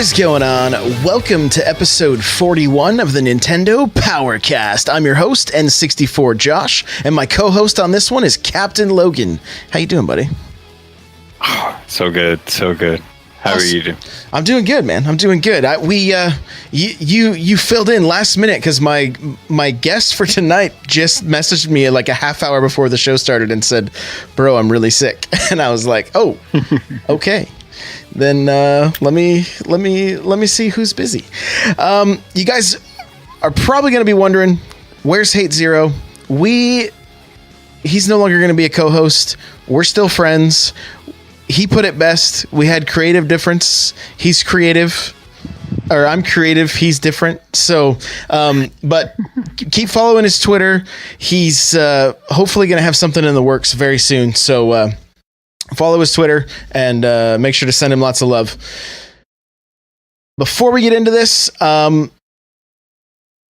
is going on? Welcome to episode 41 of the Nintendo Powercast. I'm your host, N64 Josh, and my co-host on this one is Captain Logan. How you doing, buddy? Oh, so good. How are you doing? I'm doing good, man. I'm doing good. You filled in last minute because my guest for tonight just messaged me like a half hour before the show started and said, "Bro, I'm really sick," and I was like, "Oh, okay." Then let me see who's busy. You guys are probably going to be wondering, where's Hate Zero? He's no longer going to be a co-host. We're still friends. He put it best. We had creative difference. He's creative, or I'm creative. He's different. So, but keep following his Twitter. He's hopefully going to have something in the works very soon. So follow his Twitter and make sure to send him lots of love. Before we get into this, a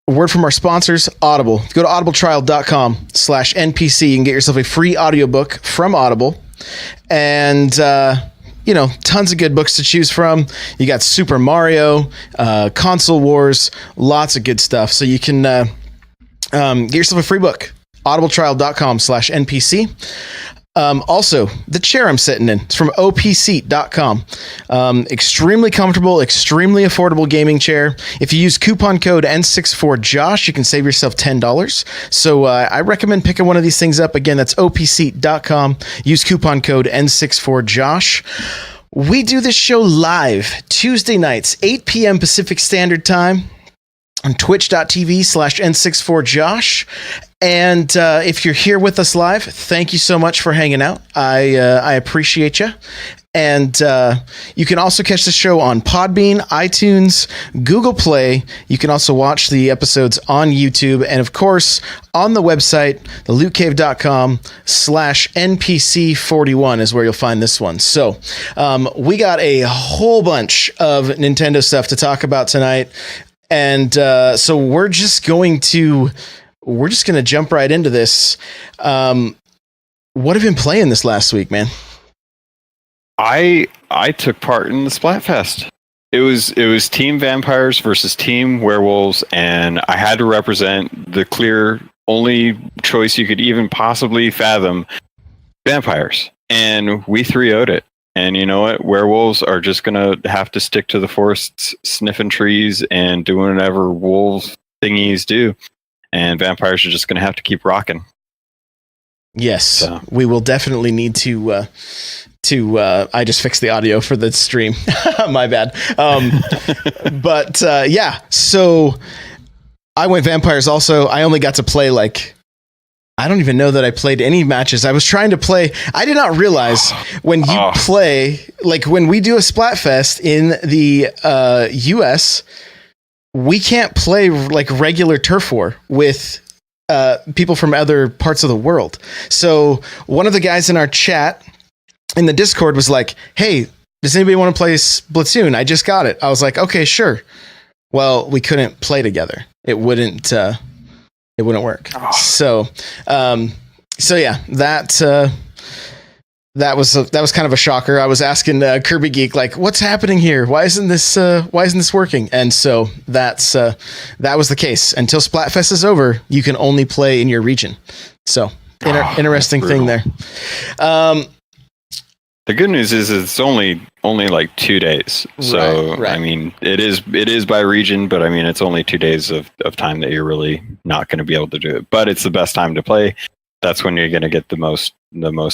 word from our sponsors, Audible. Go to audibletrial.com/NPC. You can get yourself a free audiobook from Audible. And, tons of good books to choose from. You got Super Mario, Console Wars, lots of good stuff. So you can get yourself a free book, audibletrial.com/NPC. Also, the chair I'm sitting in, it's from opseat.com. Extremely comfortable, extremely affordable gaming chair. If you use coupon code N64Josh, you can save yourself $10. So I recommend picking one of these things up. Again, that's opseat.com. Use coupon code N64Josh. We do this show live Tuesday nights, 8 p.m. Pacific Standard Time on twitch.tv/N64Josh. And if you're here with us live, thank you so much for hanging out. I appreciate you. And you can also catch the show on Podbean, iTunes, Google Play. You can also watch the episodes on YouTube. And of course, on the website, thelootcave.com/NPC41 is where you'll find this one. So we got a whole bunch of Nintendo stuff to talk about tonight. And so we're just going to jump right into this. What have you been playing this last week, man? I took part in the Splatfest. It was Team Vampires versus Team Werewolves, and I had to represent the clear only choice you could even possibly fathom: vampires. And we 3-0'd it. And you know what? Werewolves are just gonna have to stick to the forests, sniffing trees, and doing whatever wolf thingies do. And vampires are just going to have to keep rocking. Yes, so. We will definitely need to I just fixed the audio for the stream. My bad. But yeah, so I went vampires also. I only got to play I don't even know that I played any matches. I was trying to play. I did not realize when you play, when we do a Splatfest in the US, we can't play regular turf war with people from other parts of the world. So one of the guys in our chat in the Discord was like, "Hey, does anybody want to play Splatoon? I just got it." I was like, "Okay, sure." Well, we couldn't play together. It wouldn't work. So yeah, that was kind of a shocker. I was asking Kirby Geek, what's happening here? Why isn't this working? And so that was the case. Until Splatfest is over, you can only play in your region. So interesting thing there. The good news is it's only 2 days. So right. I mean, it is by region, but I mean, it's only 2 days of time that you're really not going to be able to do it. But it's the best time to play. That's when you're going to get the most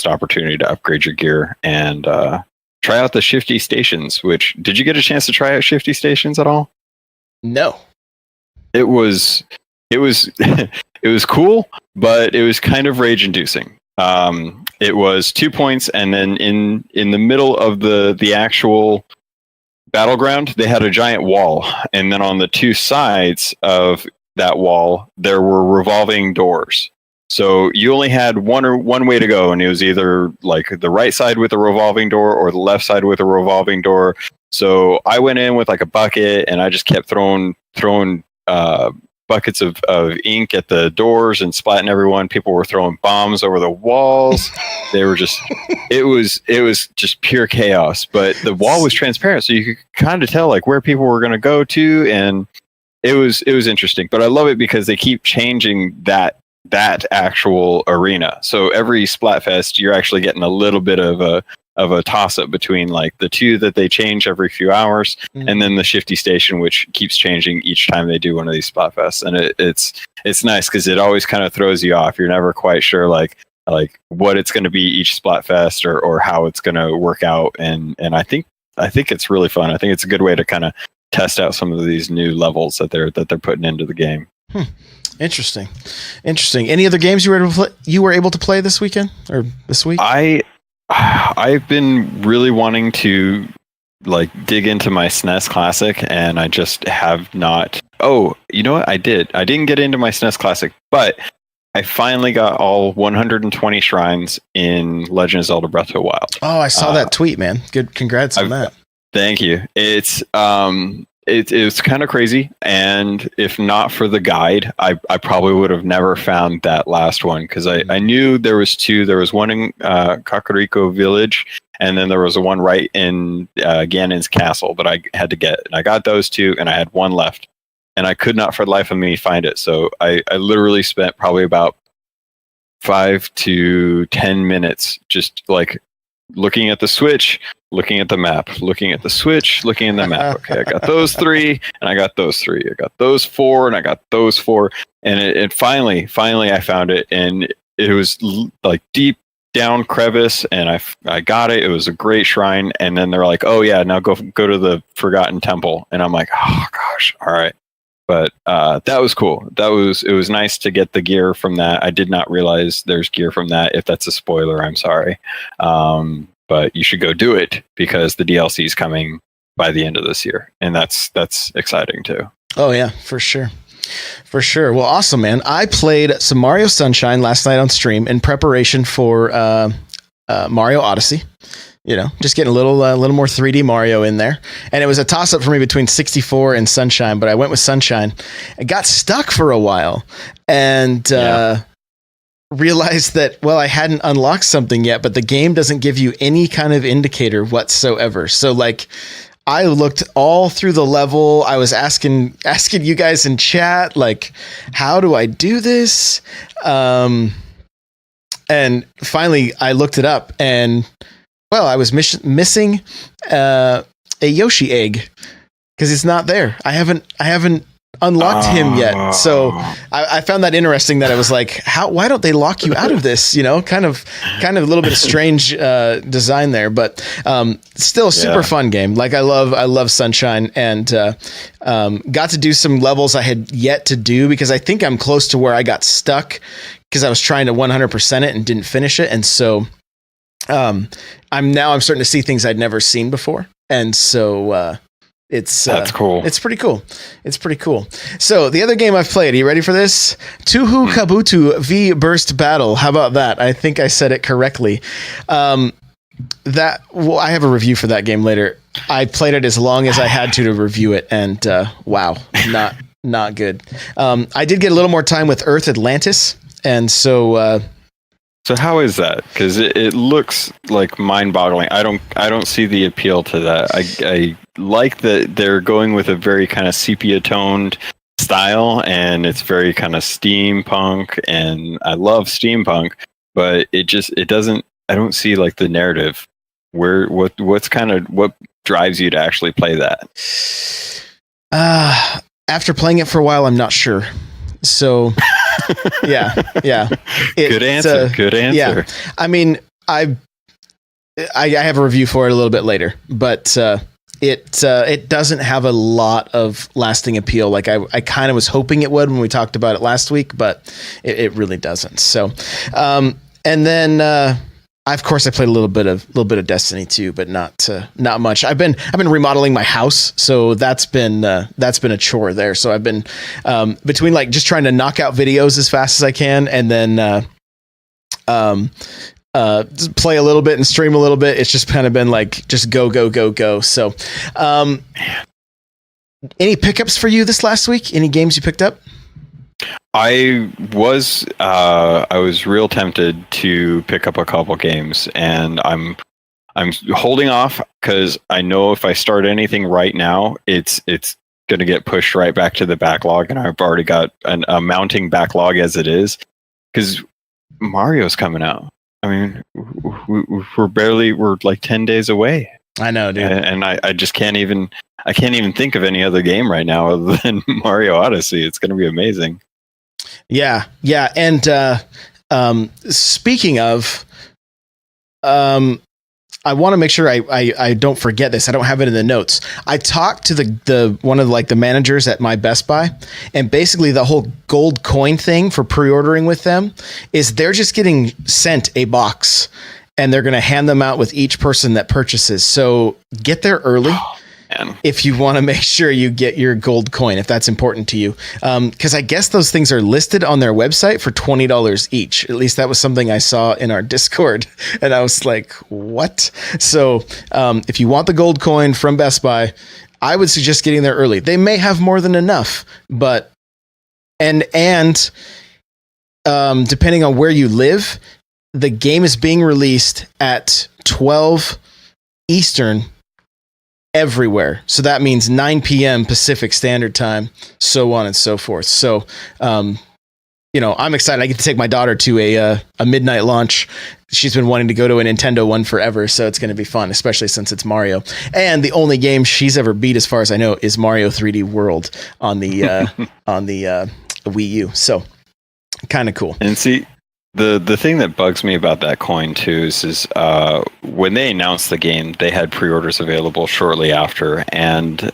opportunity to upgrade your gear and try out the shifty stations. Which, did you get a chance to try out shifty stations at all? No. It was it was cool, but it was kind of rage inducing. It was 2 points, and then in the middle of the actual battleground, they had a giant wall, and then on the two sides of that wall there were revolving doors. So you only had one way to go, and it was either the right side with a revolving door or the left side with a revolving door. So I went in with a bucket, and I just kept throwing buckets of ink at the doors and splatting everyone. People were throwing bombs over the walls. They were just, it was just pure chaos. But the wall was transparent, so you could kind of tell like where people were going to go to, and it was interesting. But I love it because they keep changing that actual arena. So every Splatfest, you're actually getting a little bit of a toss up between like the two that they change every few hours, and then the Shifty Station, which keeps changing each time they do one of these Splatfests. And it's nice because it always kind of throws you off. You're never quite sure like what it's going to be each Splatfest or how it's going to work out. And I think it's really fun. I think it's a good way to kind of test out some of these new levels that they're putting into the game. Interesting. Any other games you were able to play this weekend or this week? I've been really wanting to like dig into my SNES Classic, and I just have not. Oh, you know what? I didn't get into my SNES Classic, but I finally got all 120 shrines in Legend of Zelda Breath of the Wild. Oh, I saw that tweet, man. Good, congrats on that. Thank you. It's kind of crazy, and if not for the guide, I probably would have never found that last one, because I knew there was two. There was one in Kakariko Village, and then there was a one right in Ganon's Castle that I had to get. And I got those two, and I had one left, and I could not for the life of me find it. So I literally spent probably about 5 to 10 minutes just like looking at the Switch, looking at the map, looking at the Switch, looking at the map. Okay, I got those 3, and I got those 3. I got those 4, and I got those 4. And it finally I found it, and it was like deep down crevice, and I got it. It was a great shrine. And then they're like, "Oh yeah, now go to the Forgotten Temple." And I'm like, "Oh gosh, all right." But that was cool. It was nice to get the gear from that. I did not realize there's gear from that. If that's a spoiler, I'm sorry. But you should go do it, because the DLC is coming by the end of this year, and that's exciting too. Oh yeah, for sure. Well, awesome, man. I played some Mario Sunshine last night on stream in preparation for Mario Odyssey. You know, just getting a little more 3D Mario in there. And it was a toss-up for me between 64 and Sunshine, but I went with Sunshine. I got stuck for a while and realized that, well, I hadn't unlocked something yet, but the game doesn't give you any kind of indicator whatsoever. So, like, I looked all through the level. I was asking you guys in chat, like, how do I do this? And finally, I looked it up, and well, I was missing a Yoshi egg because it's not there. I haven't unlocked him yet. So I found that interesting, that I was like, why don't they lock you out of this? You know, kind of a little bit of strange design there, but still super fun game. Like I love Sunshine, and got to do some levels I had yet to do, because I think I'm close to where I got stuck because I was trying to 100% it and didn't finish it. And so I'm starting to see things I'd never seen before. And so that's cool. It's pretty cool. So the other game I've played, are you ready for this? Tuhu Kabuto V Burst Battle. How about that? I think I said it correctly. I have a review for that game later. I played it as long as I had to review it, and wow, not good. I did get a little more time with Earth Atlantis, and so how is that? Because it looks like mind-boggling. I don't see the appeal to that. I like that they're going with a very kind of sepia-toned style, and it's very kind of steampunk, and I love steampunk, but it doesn't. I don't see like the narrative. What drives you to actually play that? After playing it for a while, I'm not sure. So. Yeah. Good answer. Yeah. I mean, I have a review for it a little bit later, but it doesn't have a lot of lasting appeal. Like I kind of was hoping it would when we talked about it last week, but it really doesn't. So, and then of course I played a little bit of Destiny 2, but not much. I've been remodeling my house, so that's been a chore there. So I've been between like just trying to knock out videos as fast as I can, and then just play a little bit and stream a little bit. It's just kind of been like just go. So any pickups for you this last week? Any games you picked up? I was real tempted to pick up a couple games, and I'm holding off because I know if I start anything right now, it's going to get pushed right back to the backlog, and I've already got a mounting backlog as it is because Mario's coming out. I mean, we're like 10 days away. I know, dude. And I just can't even think of any other game right now other than Mario Odyssey. It's going to be amazing. Yeah. And speaking of, I want to make sure I don't forget this. I don't have it in the notes. I talked to the one of like the managers at my Best Buy, and basically the whole gold coin thing for pre-ordering with them is they're just getting sent a box, and they're going to hand them out with each person that purchases. So get there early. If you want to make sure you get your gold coin, if that's important to you. Because I guess those things are listed on their website for $20 each. At least that was something I saw in our Discord. And I was like, what? So if you want the gold coin from Best Buy, I would suggest getting there early. They may have more than enough, but and depending on where you live, the game is being released at 12 Eastern everywhere. So that means 9 p.m. Pacific Standard Time, so on and so forth. So, I'm excited. I get to take my daughter to a midnight launch. She's been wanting to go to a Nintendo one forever, so it's going to be fun, especially since it's Mario. And the only game she's ever beat, as far as I know, is Mario 3D World on the on the Wii U. So, kind of cool. And see, the thing that bugs me about that coin too is when they announced the game, they had pre-orders available shortly after, and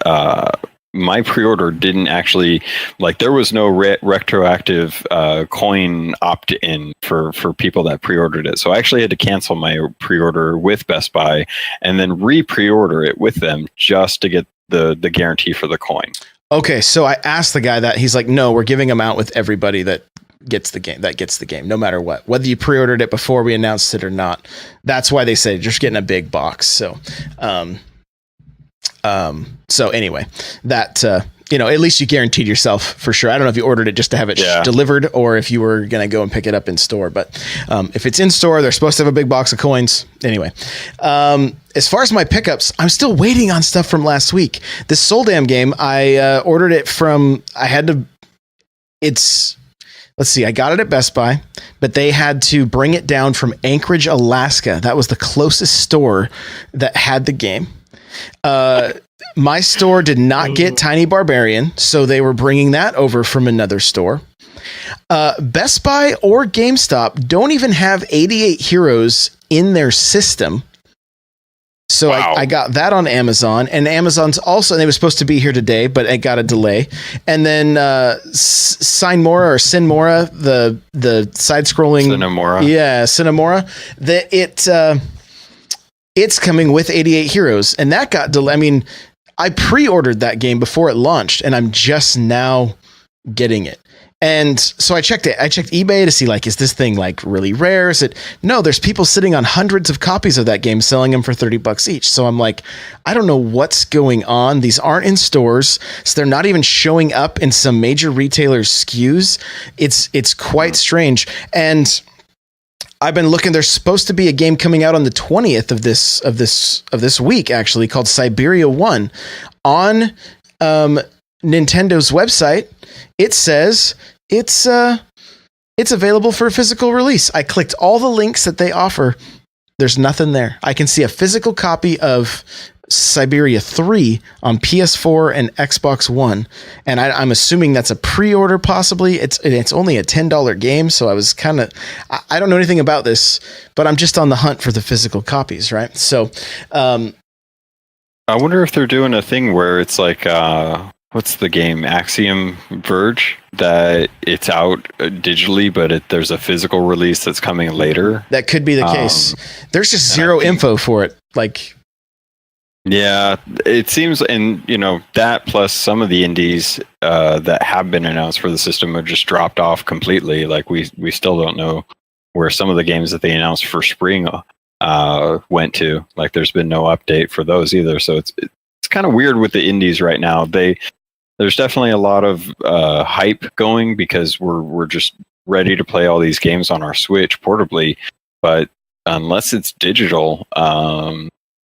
my pre-order didn't actually, like, there was no retroactive coin opt-in for people that pre-ordered it. So I actually had to cancel my pre-order with Best Buy and then re-pre-order it with them just to get the guarantee for the coin. Okay, so I asked the guy that. He's like, no, we're giving them out with everybody that gets the game, no matter what, whether you pre-ordered it before we announced it or not. That's why they say you're just getting a big box. So anyway, that at least you guaranteed yourself for sure. I don't know if you ordered it just to have it delivered or if you were going to go and pick it up in store, but if it's in store, they're supposed to have a big box of coins anyway. As far as my pickups, I'm still waiting on stuff from last week. This Soul Dam game, I ordered it from, let's see, I got it at Best Buy, but they had to bring it down from Anchorage, Alaska. That was the closest store that had the game. My store did not get Tiny Barbarian, so they were bringing that over from another store. Best Buy or GameStop don't even have 88 Heroes in their system. So wow. I got that on Amazon, and Amazon's also, and they were supposed to be here today, but it got a delay. And then Sinmora, the side-scrolling Cinemora. Yeah, Cinemora. It's coming with 88 Heroes, and that got delayed. I mean, I pre-ordered that game before it launched, and I'm just now getting it. And so I checked it. I checked eBay to see, like, is this thing like really rare? Is it? No, there's people sitting on hundreds of copies of that game selling them for $30 each. So I'm like, I don't know what's going on. These aren't in stores, so they're not even showing up in some major retailers' SKUs. It's quite strange. And I've been looking. There's supposed to be a game coming out on the 20th of this week, actually, called Siberia 1 on Nintendo's website. It says it's available for a physical release. I clicked all the links that they offer. There's nothing there. I can see a physical copy of Siberia 3 on PS4 and Xbox One, and I'm assuming that's a pre-order possibly. It's only a $10 game, so I was kind of, I don't know anything about this, but I'm just on the hunt for the physical copies, right? So I wonder if they're doing a thing where it's like what's the game, Axiom Verge, that it's out digitally, but there's a physical release that's coming later. That could be the case. There's just zero info for it. Like, yeah, it seems, and that plus some of the indies that have been announced for the system have just dropped off completely. Like we still don't know where some of the games that they announced for spring went to. Like there's been no update for those either. So it's kind of weird with the indies right now. there's definitely a lot of hype going because we're just ready to play all these games on our Switch portably, but unless it's digital,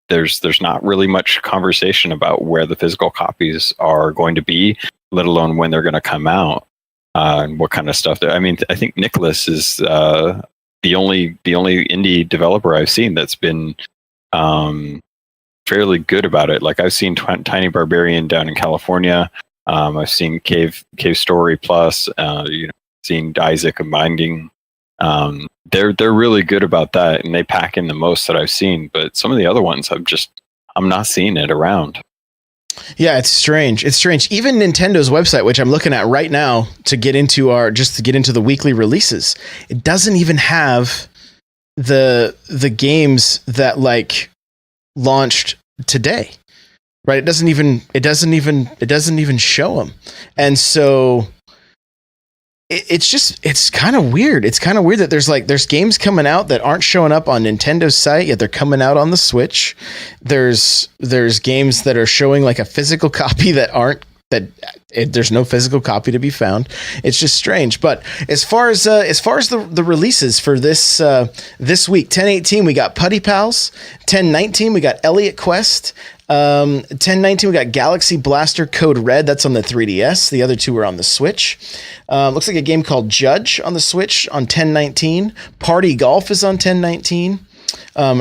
there's not really much conversation about where the physical copies are going to be, let alone when they're going to come out, and what kind of stuff. I mean, I think Nicholas is the only indie developer I've seen that's been fairly good about it. Like I've seen Tiny Barbarian down in California. I've seen Cave Story Plus. Seen Isaac and Binding. They're really good about that, and they pack in the most that I've seen. But some of the other ones, I'm not seeing it around. Yeah, it's strange. It's strange. Even Nintendo's website, which I'm looking at right now to get into the weekly releases, it doesn't even have the games that like launched today. Right? It doesn't even show them. And so it's kind of weird. It's kind of weird that there's games coming out that aren't showing up on Nintendo's site, yet they're coming out on the Switch. There's games that are showing like a physical copy there's no physical copy to be found. It's just strange. But as far as the releases for this week, 10/18 we got Putty Pals, 10/19 we got Elliot Quest, 10/19 we got Galaxy Blaster Code Red. That's on the 3DS. The other two are on the Switch. Looks like a game called Judge on the Switch on 10/19. Party Golf is on 10/19.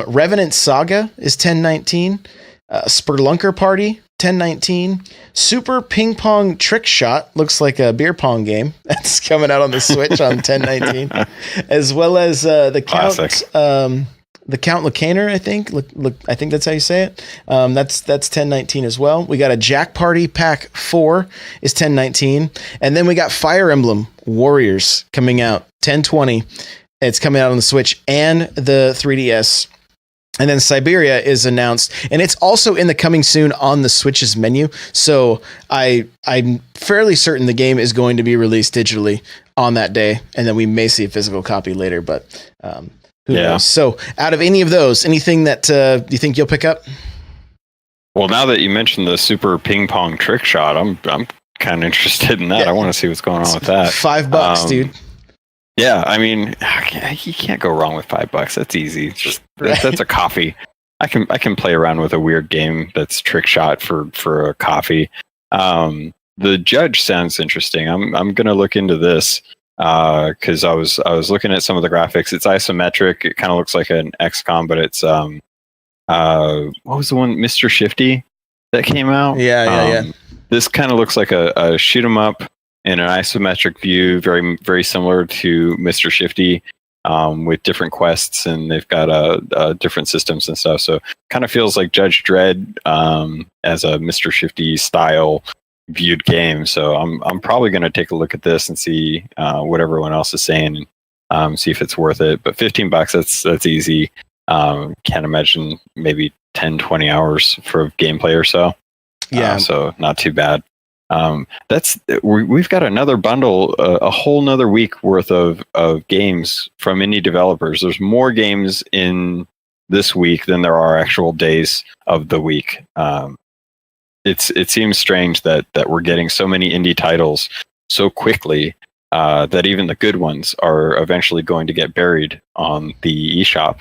Revenant Saga is 10/19. Spelunker Party 10/19. Super Ping Pong Trick Shot looks like a beer pong game that's coming out on the Switch on 10/19, as well as the Count Lucaner, I think. I think that's how you say it. That's 10/19 as well. We got a Jack Party Pack 4 is 10/19, and then we got Fire Emblem Warriors coming out 10/20. It's coming out on the Switch and the 3DS. And then Siberia is announced, and it's also in the coming soon on the Switch's menu. So I'm fairly certain the game is going to be released digitally on that day, and then we may see a physical copy later. But who knows? So out of any of those, anything that you think you'll pick up? Well, now that you mentioned the Super Ping Pong Trick Shot, I'm kind of interested in that. Yeah. I want to see what's going on with that. $5, dude. Yeah, I mean, you can't go wrong with $5. That's easy. Just that's a coffee. I can play around with a weird game that's Trick Shot for a coffee. The Judge sounds interesting. I'm gonna look into this because I was looking at some of the graphics. It's isometric. It kind of looks like an XCOM, but it's what was the one, Mr. Shifty, that came out? Yeah. This kind of looks like a shoot 'em up in an isometric view, very, very similar to Mr. Shifty, with different quests, and they've got different systems and stuff. So kind of feels like Judge Dredd as a Mr. Shifty style viewed game. So I'm probably going to take a look at this and see what everyone else is saying, and see if it's worth it. But $15, that's easy. Can't imagine maybe 10-20 hours for gameplay or so. Yeah. So not too bad. We've got another bundle, a whole nother week worth of games from indie developers. There's more games in this week than there are actual days of the week. It seems strange that we're getting so many indie titles so quickly that even the good ones are eventually going to get buried on the eShop.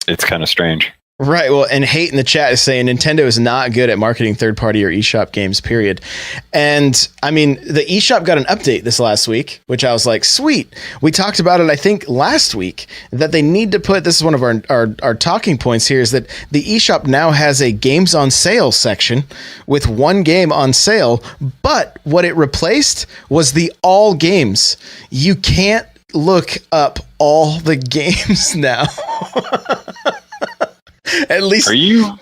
It's kind of strange. Right. Well, and Hate in the chat is saying Nintendo is not good at marketing third-party or eShop games, period. And I mean, the eShop got an update this last week, which I was like, sweet. We talked about it, I think, last week, that they need to put, this is one of our talking points here, is that the eShop now has a games on sale section with one game on sale, but what it replaced was the all games. You can't look up all the games now. At least are you?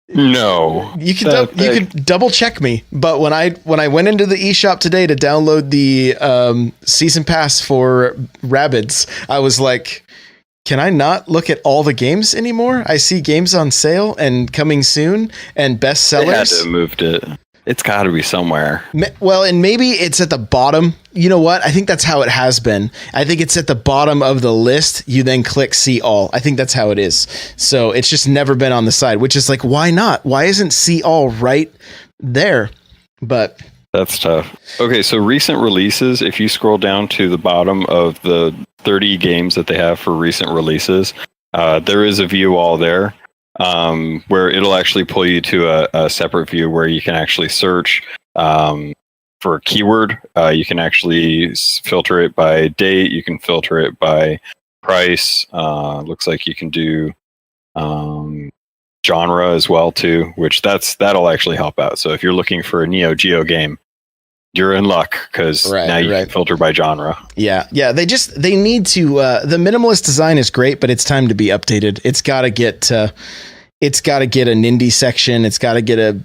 No, you can double check me. But when I went into the eShop today to download the season pass for Rabbids, I was like, can I not look at all the games anymore? I see games on sale and coming soon and bestsellers. They had to have moved it. It's got to be somewhere. Well, and maybe it's at the bottom. You know what? I think that's how it has been. I think it's at the bottom of the list. You then click see all. I think that's how it is. So it's just never been on the side, which is like, why not? Why isn't see all right there? but that's tough. Okay, so recent releases, if you scroll down to the bottom of the 30 games that they have for recent releases, there is a view all there where it'll actually pull you to a separate view where you can actually search for a keyword. You can actually filter it by date. You can filter it by price. Looks like you can do genre as well too, which that'll actually help out. So if you're looking for a Neo Geo game, you're in luck because now you can filter by genre. Yeah. They need to. The minimalist design is great, but it's time to be updated. It's got to get. It's got to get an indie section. It's got to get a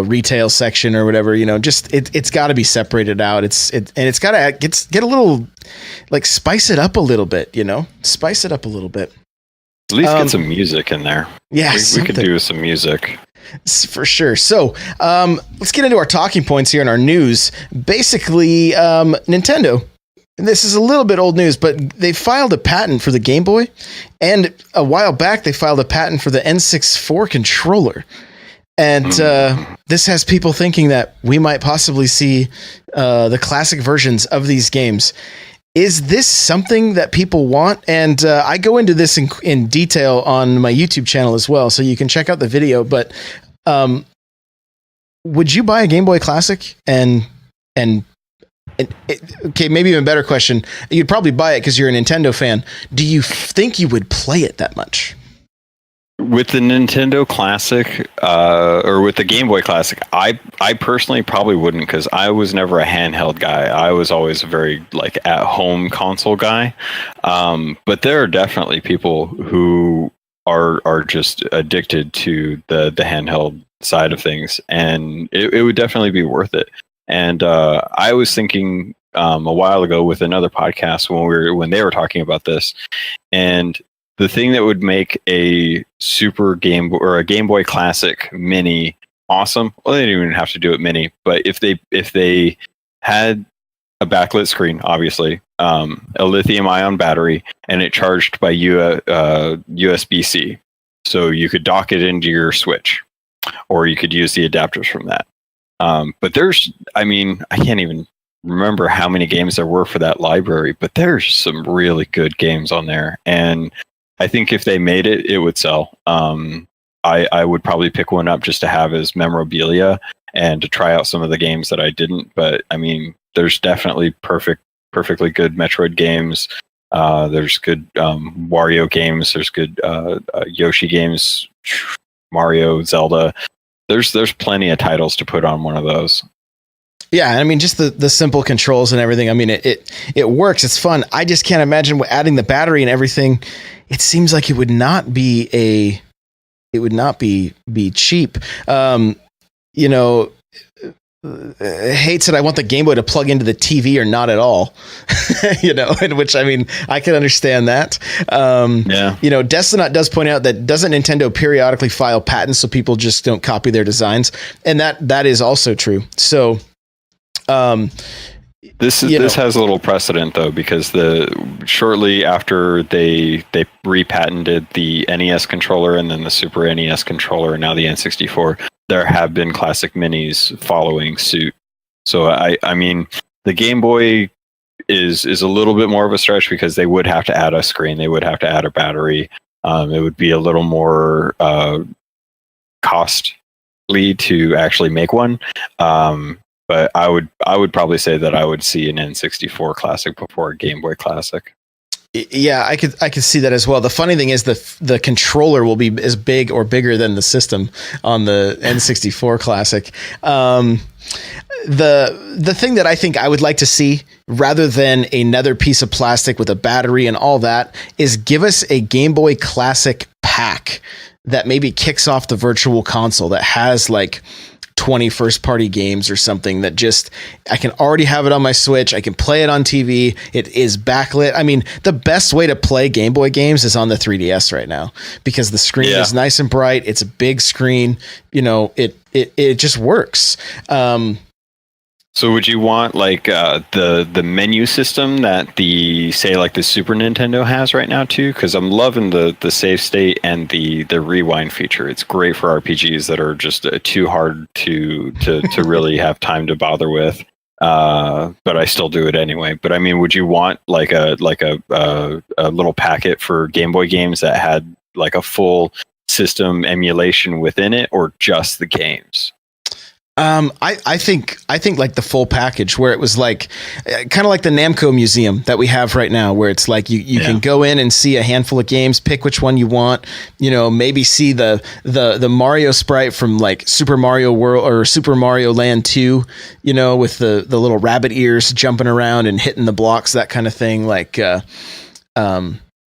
retail section or whatever. It's got to be separated out. And it's got to get a little, like, spice it up a little bit. Spice it up a little bit. At least get some music in there. Yeah, we could do some music. For sure. So let's get into our talking points here in our news. Basically, Nintendo, and this is a little bit old news, but they filed a patent for the Game Boy. And a while back, they filed a patent for the N64 controller. And this has people thinking that we might possibly see the classic versions of these games. Is this something that people want? And I go into this in detail on my YouTube channel as well, so you can check out the video. But would you buy a Game Boy Classic? And okay, maybe even better question. You'd probably buy it because you're a Nintendo fan. Do you think you would play it that much? With the Nintendo Classic, or with the Game Boy Classic, I personally probably wouldn't because I was never a handheld guy. I was always a very at-home console guy. But there are definitely people who are just addicted to the handheld side of things, and it would definitely be worth it. And I was thinking a while ago with another podcast when they were talking about this, and the thing that would make a Super Game Boy or a Game Boy Classic Mini awesome, well, they didn't even have to do it mini, but if they had a backlit screen, obviously, a lithium-ion battery, and it charged by USB-C, so you could dock it into your Switch, or you could use the adapters from that. But I can't even remember how many games there were for that library, but there's some really good games on there, and I think if they made it, it would sell. I would probably pick one up just to have as memorabilia and to try out some of the games that I didn't. But there's definitely perfectly good Metroid games. There's good Wario games. There's good Yoshi games, Mario, Zelda. There's plenty of titles to put on one of those. Yeah, just the simple controls and everything. It works. It's fun. I just can't imagine adding the battery and everything. It seems like it would not be cheap. Hate said I want the Game Boy to plug into the TV or not at all. In which I can understand that. Yeah. Destinot does point out that doesn't Nintendo periodically file patents so people just don't copy their designs, and that is also true. So. This has a little precedent though, because shortly after they repatented the NES controller and then the Super NES controller and now the N64, there have been classic minis following suit. So the Game Boy is a little bit more of a stretch because they would have to add a screen, they would have to add a battery. It would be a little more costly to actually make one. But I would probably say that I would see an N64 Classic before a Game Boy Classic. Yeah, I could see that as well. The funny thing is the controller will be as big or bigger than the system on the N64 Classic. The thing that I think I would like to see, rather than another piece of plastic with a battery and all that, is give us a Game Boy Classic pack that maybe kicks off the Virtual Console that has 20 first-party games or something that I can already have it on my Switch. I can play it on TV. It is backlit. The best way to play Game Boy games is on the 3DS right now because the screen is nice and bright. It's a big screen. It just works. So would you want like the menu system that the Super Nintendo has right now too? Because I'm loving the save state and the rewind feature. It's great for RPGs that are just too hard to really have time to bother with. But I still do it anyway. But I mean, would you want like a little packet for Game Boy games that had like a full system emulation within it, or just the games? I think like the full package, where it was like kind of like the Namco museum that we have right now, where it's like you can go in and see a handful of games, pick which one you want, maybe see the Mario sprite from like Super Mario World or Super Mario Land 2, with the little rabbit ears jumping around and hitting the blocks, that kind of thing. Like,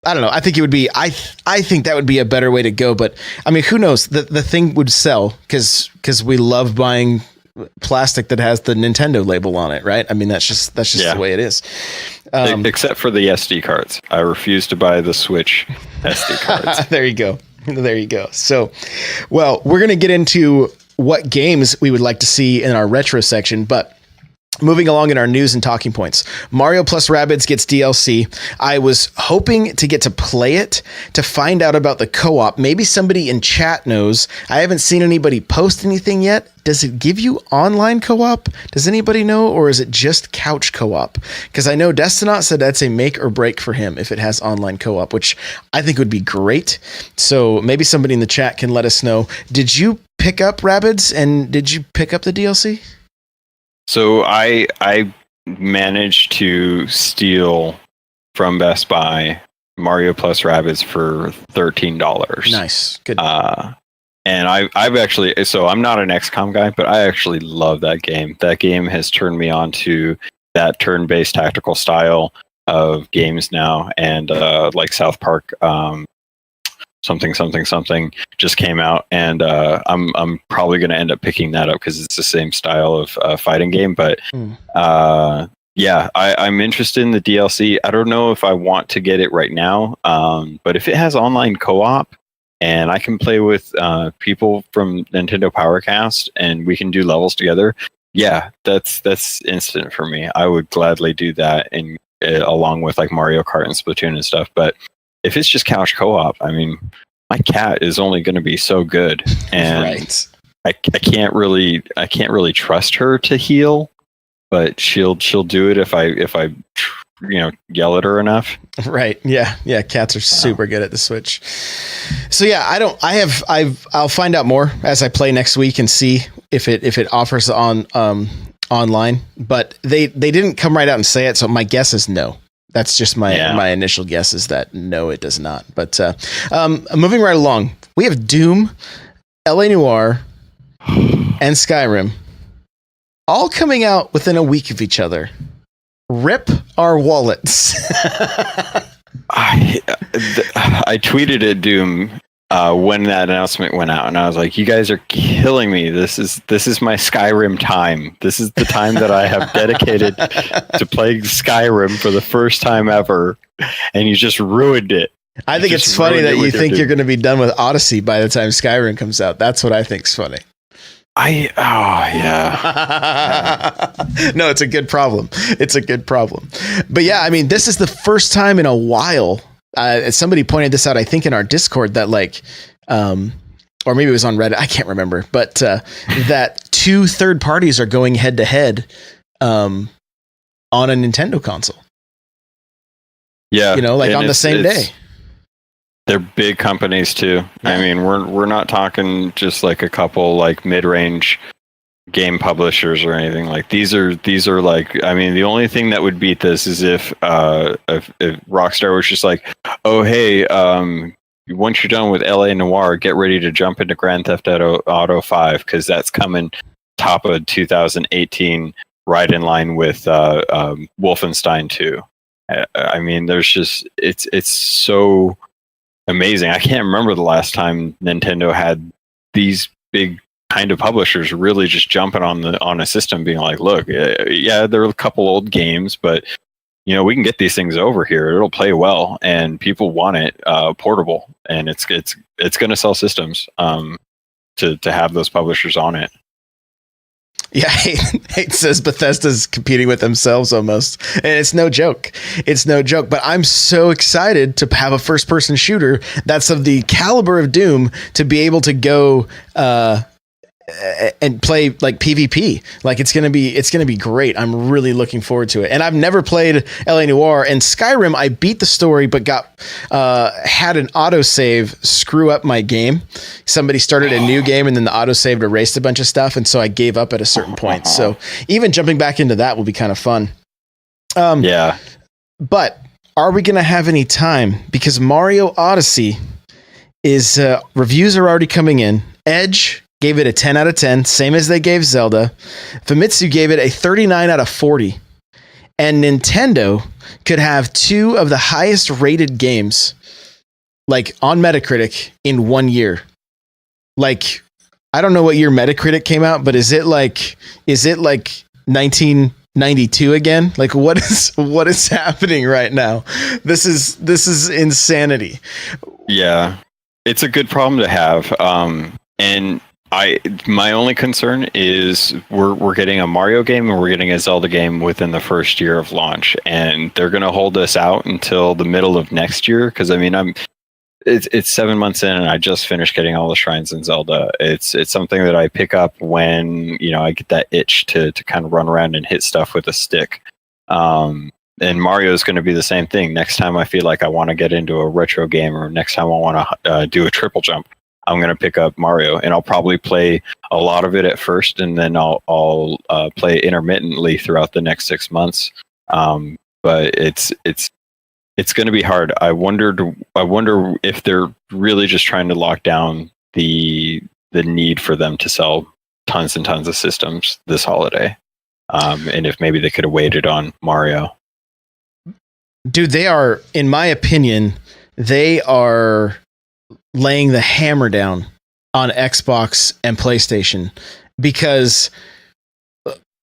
I don't know. I think it would be. I think that would be a better way to go. But I mean, who knows? The thing would sell because we love buying plastic that has the Nintendo label on it, right? I mean, that's just the way it is. Except for the SD cards, I refuse to buy the Switch SD cards. There you go. So, well, we're gonna get into what games we would like to see in our retro section, but. Moving along in our news and talking points, Mario plus Rabbids gets DLC. I was hoping to get to play it to find out about the co-op. Maybe somebody in chat knows. I haven't seen anybody post anything yet. Does it give you online co-op? Does anybody know? Or is it just couch co-op? Because I know Destinot said that's a make or break for him if it has online co-op, which I think would be great. So maybe somebody in the chat can let us know. Did you pick up Rabbids and did you pick up the DLC? So I managed to steal from Best Buy Mario plus Rabbids for $13. Nice, good. And I've actually, so I'm not an XCOM guy, but I actually love that game. That game has turned me on to that turn-based tactical style of games now, and like South Park. Something just came out, and I'm probably going to end up picking that up because it's the same style of fighting game. But I'm interested in the DLC. I don't know if I want to get it right now, but if it has online co-op and I can play with people from Nintendo Powercast and we can do levels together, that's instant for me. I would gladly do that, and along with like Mario Kart and Splatoon and stuff. But if it's just couch co-op, I mean, my cat is only going to be so good, and right. I can't really trust her to heal, but she'll do it if I yell at her enough. Right. Yeah. Cats are super good at the Switch. So yeah, I'll find out more as I play next week and see if it offers on online. But they didn't come right out and say it, so my guess is no. That's just my initial guess is that no, it does not. But moving right along, we have Doom, LA Noire, and Skyrim all coming out within a week of each other. Rip our wallets. I tweeted at Doom when that announcement went out, and I was like, "You guys are killing me. This is my Skyrim time. This is the time that I have dedicated to playing Skyrim for the first time ever, and you just ruined it." I think it's funny that you think you're going to be done with Odyssey by the time Skyrim comes out. That's what I think's funny. No, it's a good problem. But yeah, I mean, this is the first time in a while. Somebody pointed this out, I think, in our Discord that like, or maybe it was on Reddit. I can't remember, but that two third parties are going head to head on a Nintendo console. Yeah, like on the same day. They're big companies too. Yeah. I mean, we're not talking just like a couple like mid-range game publishers or anything. Like these are like, I mean, the only thing that would beat this is if Rockstar was just like, oh hey, once you're done with LA Noire, get ready to jump into Grand Theft Auto 5 because that's coming top of 2018, right in line with Wolfenstein 2. I mean, there's just it's so amazing. I can't remember the last time Nintendo had these big kind of publishers really just jumping on a system, being like, "Look, yeah, there are a couple old games, but we can get these things over here. It'll play well, and people want it portable, and it's going to sell systems to have those publishers on it." Yeah, Hate says Bethesda's competing with themselves almost. And it's no joke. It's no joke. But I'm so excited to have a first-person shooter that's of the caliber of Doom to be able to go and play like PvP. Like it's gonna be great. I'm really looking forward to it. And I've never played LA Noire and Skyrim. I beat the story, but had an autosave screw up my game. Somebody started a new game and then the autosave erased a bunch of stuff, and so I gave up at a certain point. So even jumping back into that will be kind of fun. Yeah. But are we gonna have any time? Because Mario Odyssey is reviews are already coming in. Edge gave it a 10 out of 10, same as they gave Zelda. Famitsu gave it a 39 out of 40. And Nintendo could have two of the highest rated games like on Metacritic in 1 year. Like, I don't know what year Metacritic came out, but is it like 1992 again? Like what is happening right now? This is insanity. Yeah. It's a good problem to have. And my only concern is we're getting a Mario game and we're getting a Zelda game within the first year of launch, and they're going to hold us out until the middle of next year. Because I mean, it's 7 months in, and I just finished getting all the shrines in Zelda. It's something that I pick up when I get that itch to kind of run around and hit stuff with a stick. And Mario is going to be the same thing. Next time I feel like I want to get into a retro game, or next time I want to do a triple jump, I'm going to pick up Mario, and I'll probably play a lot of it at first, and then I'll play intermittently throughout the next 6 months. But it's going to be hard. I wonder if they're really just trying to lock down the need for them to sell tons and tons of systems this holiday, and if maybe they could have waited on Mario. Dude, they are, in my opinion, they are laying the hammer down on Xbox and PlayStation, because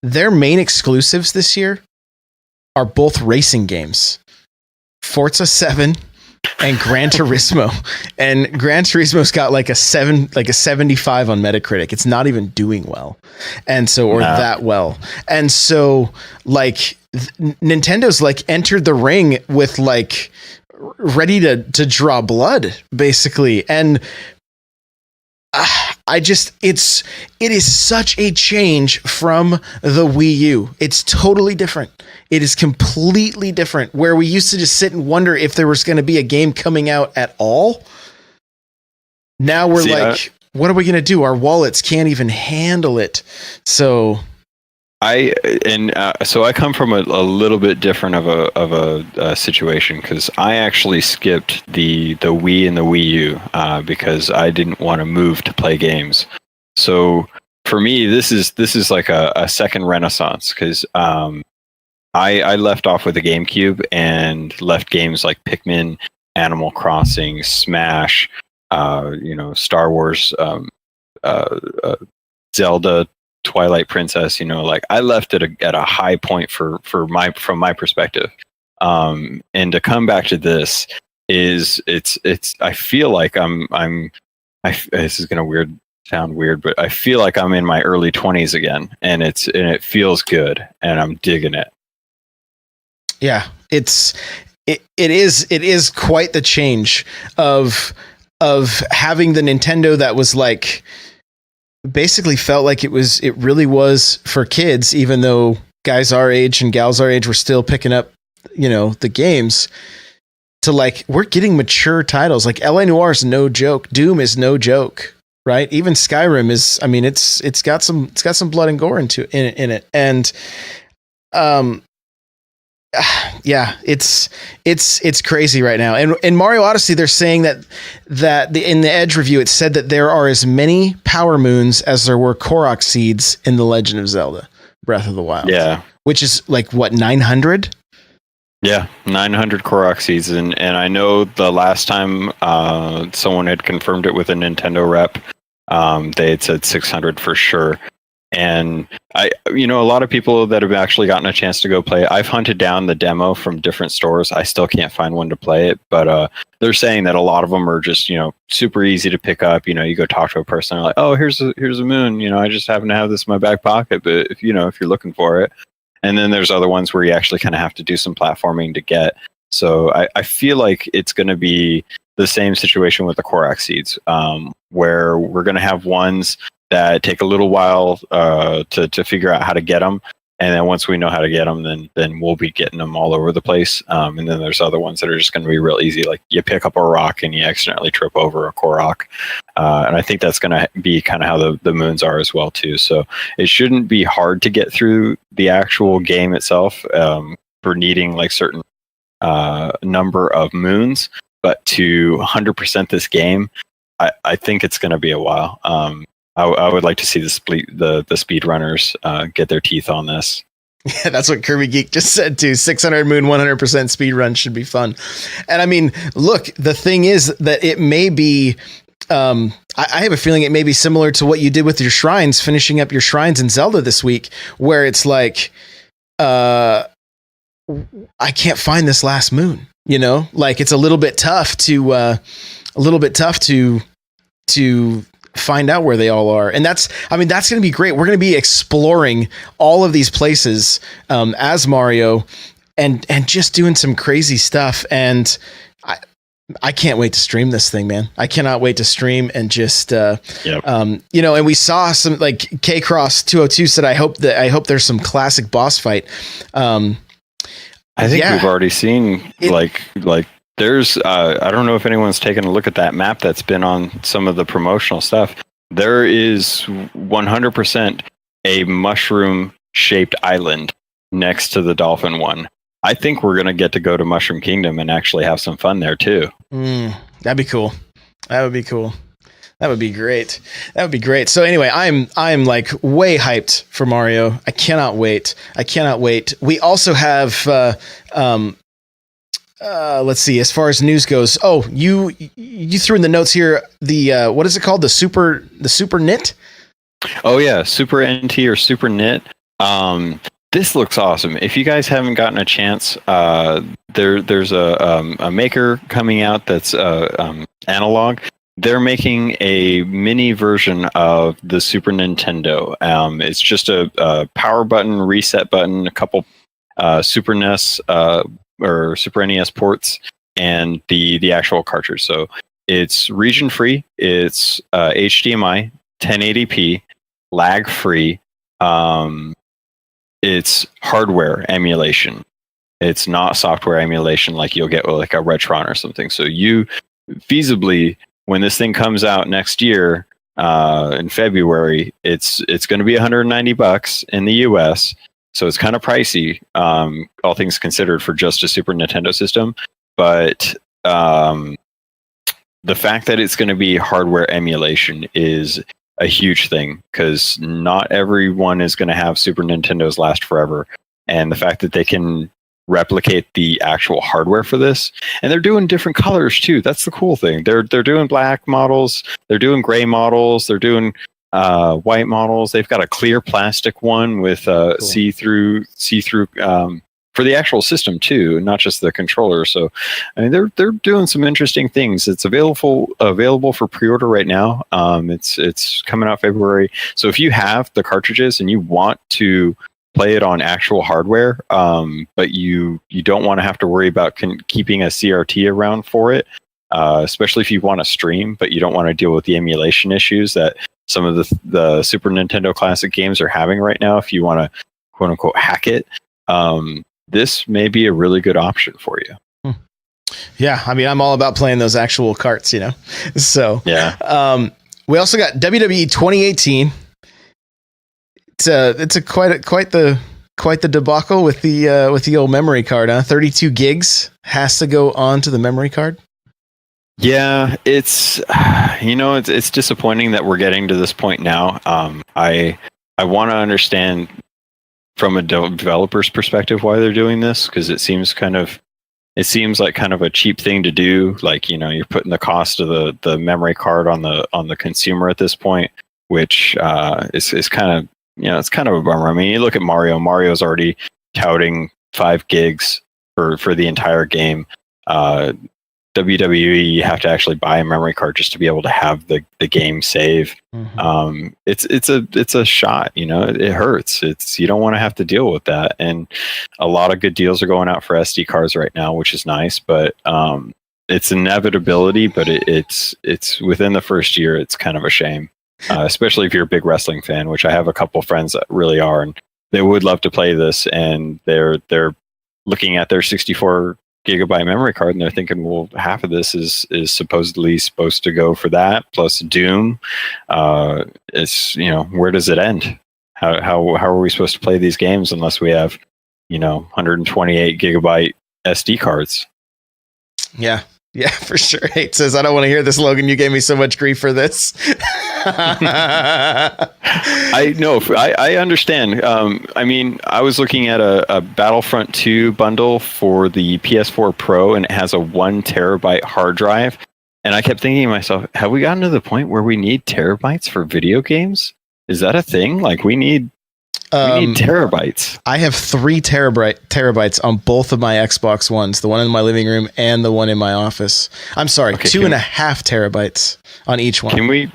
their main exclusives this year are both racing games, Forza 7 and Gran Turismo. And Gran Turismo's got like a 75 on Metacritic. It's not even doing well. And so, that well. And so like Nintendo's like entered the ring with like ready to draw blood, basically. And it is such a change from the Wii U. It's totally different. It is completely different, where we used to just sit and wonder if there was going to be a game coming out at all. Now we're what are we going to do? Our wallets can't even handle it. So I come from a little bit different of a situation, because I actually skipped the Wii and the Wii U because I didn't want to move to play games. So for me, this is like a second renaissance, because I left off with the GameCube and left games like Pikmin, Animal Crossing, Smash, Star Wars, Zelda, Twilight Princess, like I left it at a high point from my perspective. And to come back to this it's I feel like this is going to sound weird, but I feel like I'm in my early 20s again, and it feels good, and I'm digging it. Yeah, it is quite the change of having the Nintendo that was like, basically felt like it really was for kids, even though guys our age and gals our age were still picking up, the games, to like, we're getting mature titles. Like LA Noire is no joke. Doom is no joke, right? Even Skyrim is, I mean, it's got some blood and gore in it. And, yeah, it's crazy right now. And in Mario Odyssey, they're saying that in the Edge review, it said that there are as many power moons as there were Korok seeds in The Legend of Zelda Breath of the Wild. Yeah. Which is like, what, 900? Yeah, 900 Korok seeds. And I know the last time someone had confirmed it with a Nintendo rep, they had said 600 for sure. And a lot of people that have actually gotten a chance to go play it, I've hunted down the demo from different stores. I still can't find one to play it, but they're saying that a lot of them are just, super easy to pick up. You go talk to a person, they're like, oh, here's a moon. I just happen to have this in my back pocket, but if you're looking for it. And then there's other ones where you actually kind of have to do some platforming to get. So I feel like it's going to be the same situation with the Korok seeds, where we're going to have ones that take a little while to figure out how to get them. And then once we know how to get them, then we'll be getting them all over the place. And then there's other ones that are just going to be real easy. Like you pick up a rock and you accidentally trip over a Korok. And I think that's going to be kind of how the moons are as well, too. So it shouldn't be hard to get through the actual game itself for needing like certain number of moons. But to 100% this game, I think it's going to be a while. I would like to see the speedrunners get their teeth on this. Yeah, that's what Kirby Geek just said too. 600 moon, 100% speed run should be fun. And I mean, look, the thing is that it may be, I have a feeling it may be similar to what you did with your shrines, finishing up your shrines in Zelda this week, where it's like, I can't find this last moon, like it's a little bit tough to find out where they all are. And that's going to be great. We're going to be exploring all of these places as Mario and just doing some crazy stuff. And I can't wait to stream this thing, man. I cannot wait to stream and just, and we saw some like K-Cross 202 said, I hope there's some classic boss fight. I think we've already seen like there's, I don't know if anyone's taken a look at that map that's been on some of the promotional stuff. There is 100% a mushroom-shaped island next to the dolphin one. I think we're going to get to go to Mushroom Kingdom and actually have some fun there, too. That'd be cool. That would be cool. That would be great. That would be great. So anyway, I'm like way hyped for Mario. I cannot wait. We also have, let's see, as far as news goes. Oh, you threw in the notes here the what is it called? The Super Knit? Oh yeah, Super NT or Super Knit. This looks awesome. If you guys haven't gotten a chance, there's a maker coming out that's analog. They're making a mini version of the Super Nintendo. It's just a power button, reset button, a couple Super NES or Super NES ports, and the actual cartridge. So it's region free. It's HDMI, 1080p, lag free. It's hardware emulation. It's not software emulation like you'll get with like a Retron or something. So you feasibly, when this thing comes out next year in February, it's going to be $190 in the US. So it's kind of pricey, all things considered, for just a Super Nintendo system. But the fact that it's going to be hardware emulation is a huge thing, because not everyone is going to have Super Nintendos last forever. And the fact that they can replicate the actual hardware for this, and they're doing different colors too. That's the cool thing. They're doing black models, they're doing gray models, they're doing white models. They've got a clear plastic one with cool. see-through for the actual system too, not just the controller. So I mean, they're doing some interesting things. It's available for pre-order right now. It's coming out February. So if you have the cartridges and you want to play it on actual hardware, but you don't want to have to worry about keeping a CRT around for it, especially if you want to stream, but you don't want to deal with the emulation issues that some of the Super Nintendo classic games are having right now. If you want to quote unquote hack it, this may be a really good option for you. Yeah, I mean, I'm all about playing those actual carts, So yeah. We also got WWE 2018. It's quite the debacle with the old memory card, huh? 32 gigs has to go on to the memory card. Yeah, it's it's disappointing that we're getting to this point now. I want to understand from a developer's perspective why they're doing this, because it seems like kind of a cheap thing to do. Like, you're putting the cost of the memory card on the consumer at this point, which is kind of it's kind of a bummer. I mean, you look at Mario. Mario's already touting 5 gigs for the entire game. WWE, you have to actually buy a memory card just to be able to have the game save. Mm-hmm. It's a shot, it hurts. You don't want to have to deal with that. And a lot of good deals are going out for SD cards right now, which is nice, but it's inevitability, but it's within the first year. It's kind of a shame, especially if you're a big wrestling fan, which I have a couple friends that really are, and they would love to play this, and they're looking at their 64 gigabyte memory card, and they're thinking, well, half of this is supposedly supposed to go for that plus Doom. It's where does it end? How are we supposed to play these games unless we have 128 gigabyte SD cards? Yeah, for sure. Hate says, I don't want to hear this, Logan. You gave me so much grief for this. I know. I understand. I mean, I was looking at a Battlefront 2 bundle for the PS4 Pro, and it has a 1 terabyte hard drive. And I kept thinking to myself, have we gotten to the point where we need terabytes for video games? Is that a thing? Like, we need terabytes. I have 3 terabytes on both of my Xbox Ones, the one in my living room and the one in my office. I'm sorry, okay, 2.5 terabytes on each one.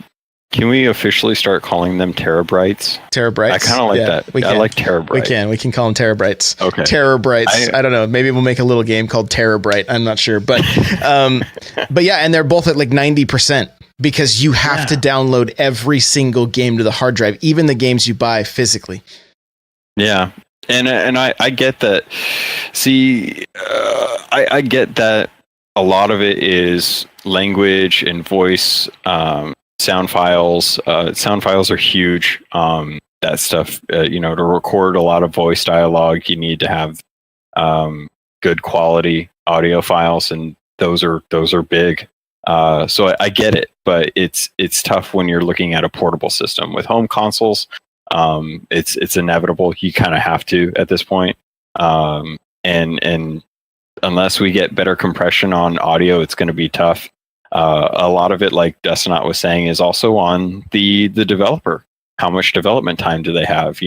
Can we officially start calling them terabytes? Terabytes. I kind of like that. I like terabytes. We can call them terabytes. Okay. Terabytes. I don't know. Maybe we'll make a little game called Terabyte. I'm not sure, but but yeah, and they're both at like 90%. Because you have to download every single game to the hard drive, even the games you buy physically. Yeah, and I get that. See, I get that a lot of it is language and voice, sound files. Sound files are huge. That stuff, to record a lot of voice dialogue, you need to have good quality audio files, and those are big. So I get it, but it's tough when you're looking at a portable system with home consoles. It's inevitable. You kind of have to at this point. And unless we get better compression on audio, it's going to be tough. A lot of it, like Destinot was saying, is also on the developer. How much development time do they have?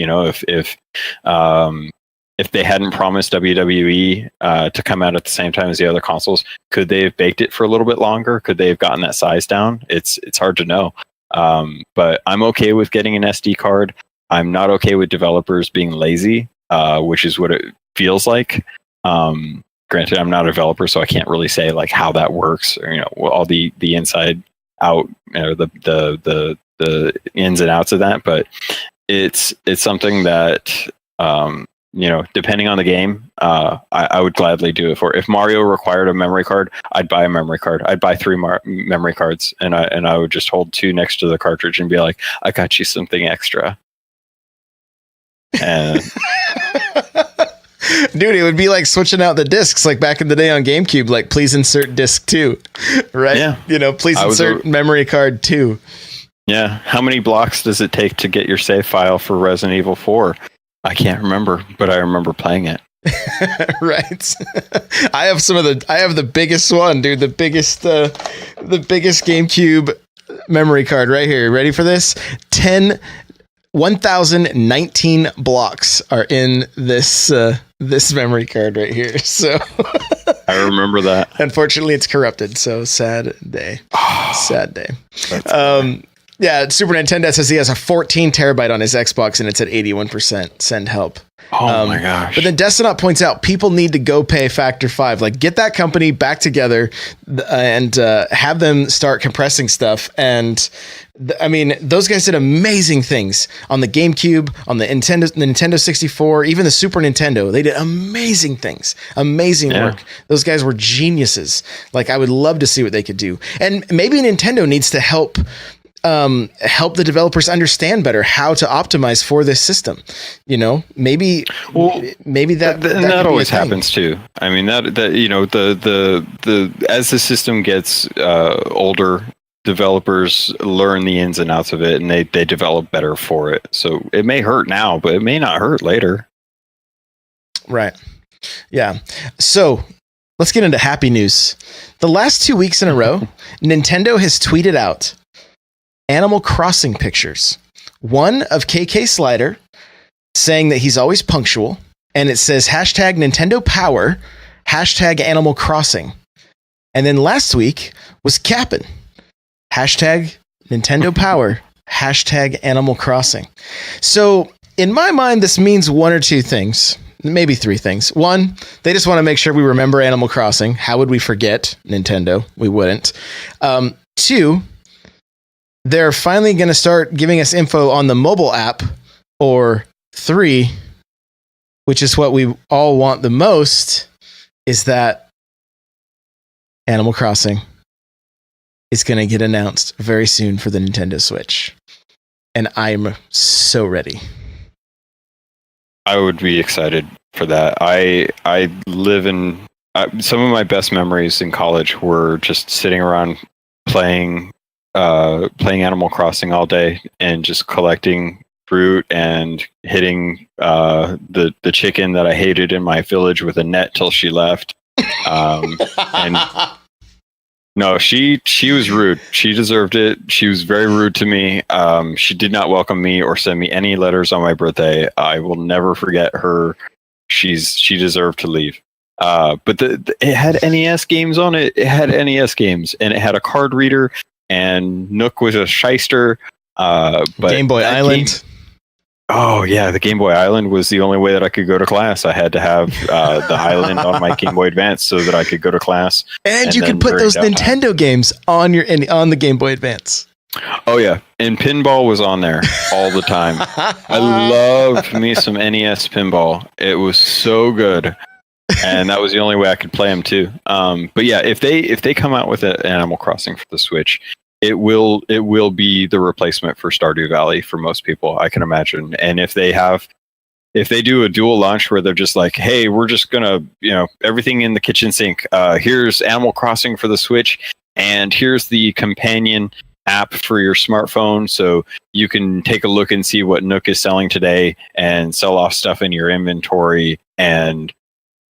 If they hadn't promised WWE to come out at the same time as the other consoles, could they have baked it for a little bit longer? Could they have gotten that size down? It's hard to know. But I'm okay with getting an SD card. I'm not okay with developers being lazy, which is what it feels like. Granted, I'm not a developer, so I can't really say like how that works, or all the inside out, or the ins and outs of that. But it's something that depending on the game, I would gladly do it for. If Mario required a memory card, I'd buy a memory card. I'd buy 3 memory cards, and I would just hold 2 next to the cartridge and be like, I got you something extra. And dude, it would be like switching out the discs, like back in the day on GameCube. Like, please insert disc 2, right? Yeah. Please insert memory card 2. Yeah. How many blocks does it take to get your save file for Resident Evil 4? I can't remember, but I remember playing it. Right. I have the biggest one, dude. The biggest GameCube memory card right here. Ready for this? 1,019 blocks are in this memory card right here. So I remember that. Unfortunately, it's corrupted. So sad day. Sad day. Yeah, Super Nintendo says he has a 14 terabyte on his Xbox, and it's at 81%. Send help. Oh my gosh. But then Destinot points out people need to go pay Factor 5. Like, get that company back together and have them start compressing stuff. And I mean, those guys did amazing things on the GameCube, on the Nintendo 64, even the Super Nintendo. They did amazing things, amazing work. Those guys were geniuses. Like, I would love to see what they could do. And maybe Nintendo needs to help the developers understand better how to optimize for this system. Maybe that always happens too. I mean, that the as the system gets older, developers learn the ins and outs of it, and they develop better for it. So it may hurt now, but it may not hurt later. Right. Yeah. So let's get into happy news. The last 2 weeks in a row, Nintendo has tweeted out Animal Crossing pictures. One of KK Slider saying that he's always punctual, and it says hashtag Nintendo Power, hashtag Animal Crossing. And then last week was Cap'n, hashtag Nintendo Power, hashtag Animal Crossing. So in my mind, this means one or two things, maybe three things. One, they just want to make sure we remember Animal Crossing. How would we forget Nintendo? We wouldn't. Two, they're finally going to start giving us info on the mobile app. Or three, which is what we all want the most, is that Animal Crossing is going to get announced very soon for the Nintendo Switch. And I'm so ready. I would be excited for that. I live in some of my best memories in college were just sitting around playing Animal Crossing all day and just collecting fruit and hitting the chicken that I hated in my village with a net till she left. And no, she was rude. She deserved it. She was very rude to me. She did not welcome me or send me any letters on my birthday. I will never forget her. She deserved to leave. But it had NES games on it. It had NES games, and it had a card reader. And Nook was a shyster. But Game Boy Island. Oh yeah, the Game Boy Island was the only way that I could go to class. I had to have the Island on my Game Boy Advance so that I could go to class. And you could put those Nintendo games on the Game Boy Advance. Oh yeah, and pinball was on there all the time. I loved me some NES pinball. It was so good, and that was the only way I could play them too. But yeah, if they come out with an Animal Crossing for the Switch, it will be the replacement for Stardew Valley for most people, I can imagine. And if they do a dual launch where they're just like, hey, we're just gonna, everything in the kitchen sink. Here's Animal Crossing for the Switch, and here's the companion app for your smartphone, so you can take a look and see what Nook is selling today and sell off stuff in your inventory and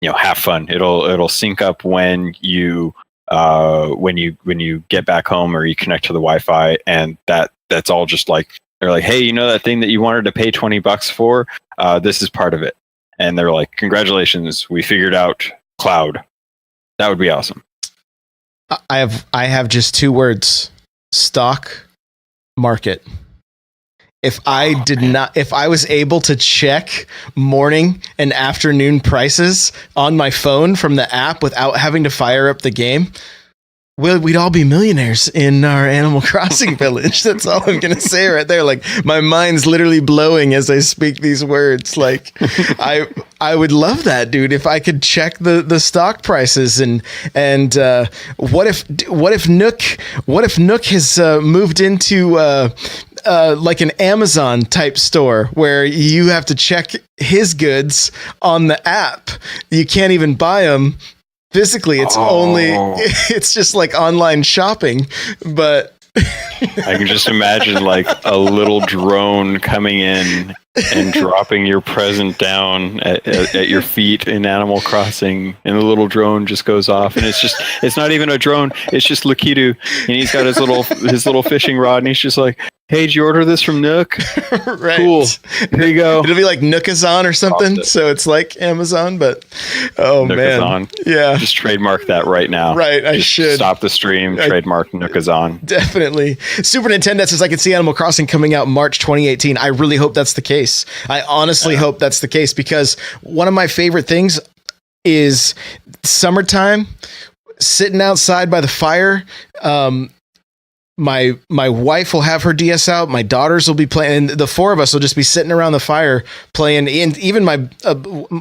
have fun. It'll sync up when you get back home or you connect to the Wi-Fi, and that's all just like, they're like, hey, that thing that you wanted to pay $20 for, this is part of it. And they're like, congratulations, we figured out cloud. That would be awesome. I have just two words: stock market. If I was able to check morning and afternoon prices on my phone from the app without having to fire up the game, well, we'd all be millionaires in our Animal Crossing village. That's all I'm going to say right there. Like, my mind's literally blowing as I speak these words. Like, I would love that, dude. If I could check the stock prices and what if Nook has moved into like an Amazon type store where you have to check his goods on the app. You can't even buy them physically. It's just like online shopping, but I can just imagine like a little drone coming in and dropping your present down at your feet in Animal Crossing, and the little drone just goes off, and it's not even a drone, it's just Lakitu, and he's got his little fishing rod, and he's just like, hey, did you order this from Nook? Right. Cool. Here you go. It'll be like Nookazon or something. So it's like Amazon, but Nookazon. Man. Yeah. Just trademark that right now. Right. I should stop the stream. Trademark Nookazon. Definitely. Super Nintendo says I can see Animal Crossing coming out March 2018. I really hope that's the case. I honestly hope that's the case, because one of my favorite things is summertime, sitting outside by the fire. My wife will have her DS out. My daughters will be playing, and the four of us will just be sitting around the fire playing. And even my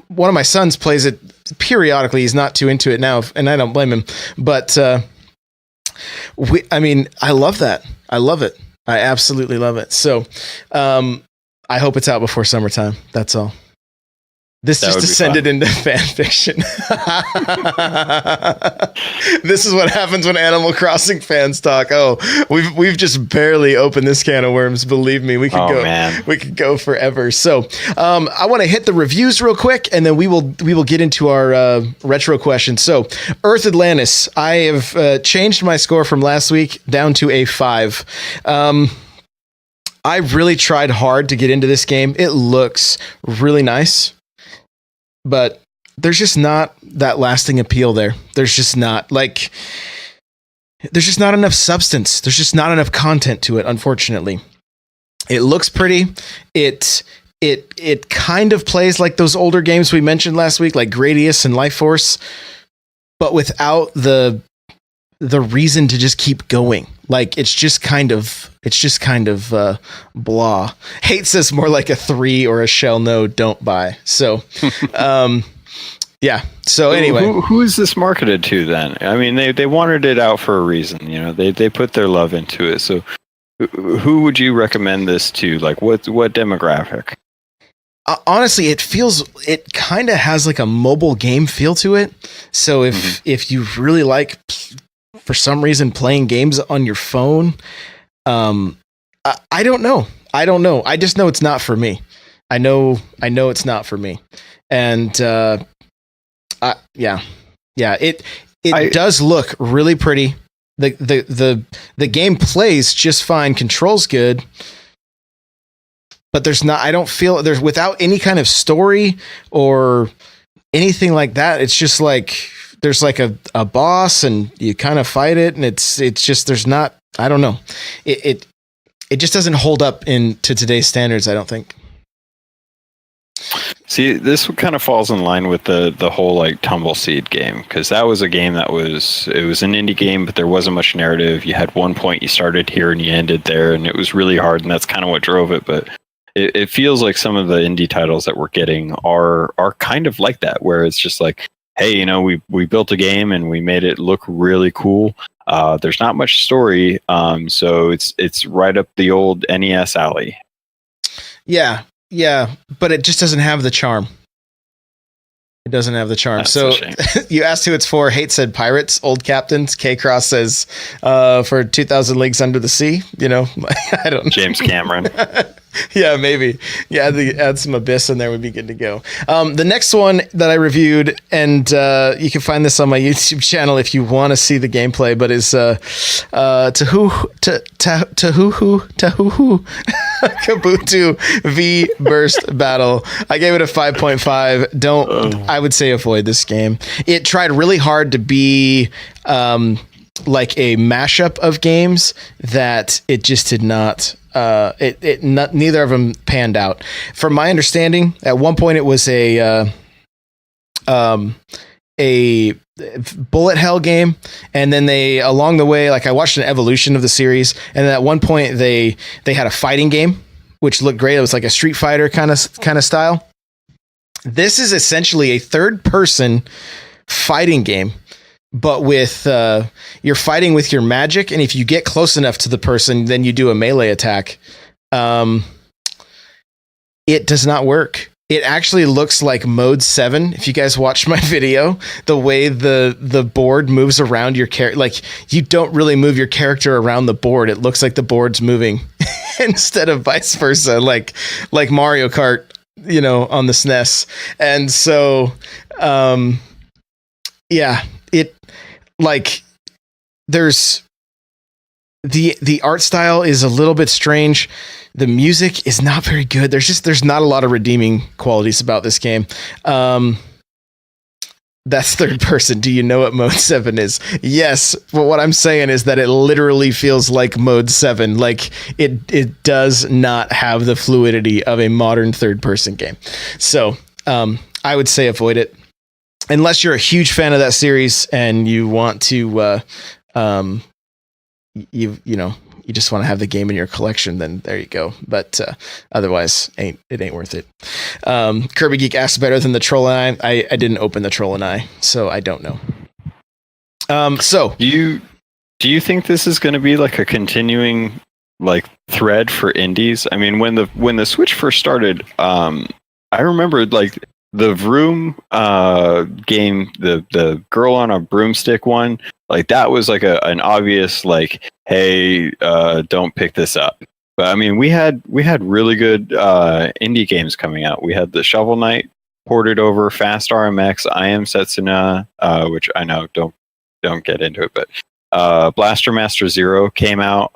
one of my sons plays it periodically. He's not too into it now, and I don't blame him. But I love that. I love it. I absolutely love it. So I hope it's out before summertime. That's all. This just descended into fan fiction. This is what happens when Animal Crossing fans talk. Oh, we've just barely opened this can of worms. Believe me, we could go forever. So I want to hit the reviews real quick, and then we will get into our retro questions. So Earth Atlantis, I have changed my score from last week down to a 5. I really tried hard to get into this game. It looks really nice, but there's just not that lasting appeal there. There's just not enough substance. There's just not enough content to it, unfortunately. It looks pretty. It kind of plays like those older games we mentioned last week, like Gradius and Life Force, but without the reason to just keep going. Like it's just kind of blah. Hate says more like a 3 or a shell no, don't buy. So yeah. So anyway, who is this marketed to then? I mean, they wanted it out for a reason. You know, they put their love into it. So who would you recommend this to? Like what demographic? Honestly, it kind of has like a mobile game feel to it. So if you really like, for some reason, playing games on your phone, I don't know. I just know it's not for me. I know it's not for me. And it does look really pretty. The game plays just fine, controls good. But I don't feel there's without any kind of story or anything like that. It's just like there's like a boss and you kind of fight it, and it's just there's not. I don't know. It just doesn't hold up to today's standards, I don't think. See, this kind of falls in line with the whole like Tumbleseed game, because that was a game it was an indie game, but there wasn't much narrative. You had one point, you started here and you ended there, and it was really hard, and that's kind of what drove it. But it feels like some of the indie titles that we're getting are kind of like that, where it's just like, hey, you know, we built a game and we made it look really cool. There's not much story, so it's right up the old NES alley. Yeah, but it just doesn't have the charm. It doesn't have the charm. That's so you asked who it's for. Hate said Pirates, Old Captains. K-Cross says for 2,000 Leagues Under the Sea. You know, I don't know. James Cameron. Yeah, maybe. Yeah, add some Abyss in there would be good to go. The next one that I reviewed, and you can find this on my YouTube channel if you want to see the gameplay, but is Tahuhu Kabuto V Burst Battle. I gave it a 5.5. I would say avoid this game. It tried really hard to be like a mashup of games that it just did not. Neither of them panned out. From my understanding, at one point it was a bullet hell game, and then they along the way, like I watched an evolution of the series, and then at one point they had a fighting game which looked great. It was like a Street Fighter kind of style. This is essentially a third person fighting game, but with you're fighting with your magic, and if you get close enough to the person, then you do a melee attack. It does not work. It actually looks like Mode 7. If you guys watched my video, the way the board moves around your character, like you don't really move your character around the board. It looks like the board's moving instead of vice versa, like Mario Kart, you know, on the SNES. And so, yeah, it like there's the art style is a little bit strange. The music is not very good. There's not a lot of redeeming qualities about this game. That's third person. Do you know what Mode 7 is? Yes. But what I'm saying is that it literally feels like Mode 7. Like it does not have the fluidity of a modern third person game. So I would say avoid it. Unless you're a huge fan of that series and you want to, you just want to have the game in your collection, then there you go. But otherwise, it ain't worth it. Kirby Geek asked better than the Troll and I didn't open the Troll and I, so I don't know. So do you think this is going to be like a continuing like thread for indies? I mean, when the Switch first started, I remember like the Vroom game, the girl on a broomstick one, like that was like an obvious like, hey, don't pick this up. But I mean, we had really good indie games coming out. We had the Shovel Knight ported over, Fast RMX, I Am Setsuna, which I know don't get into it, but Blaster Master Zero came out.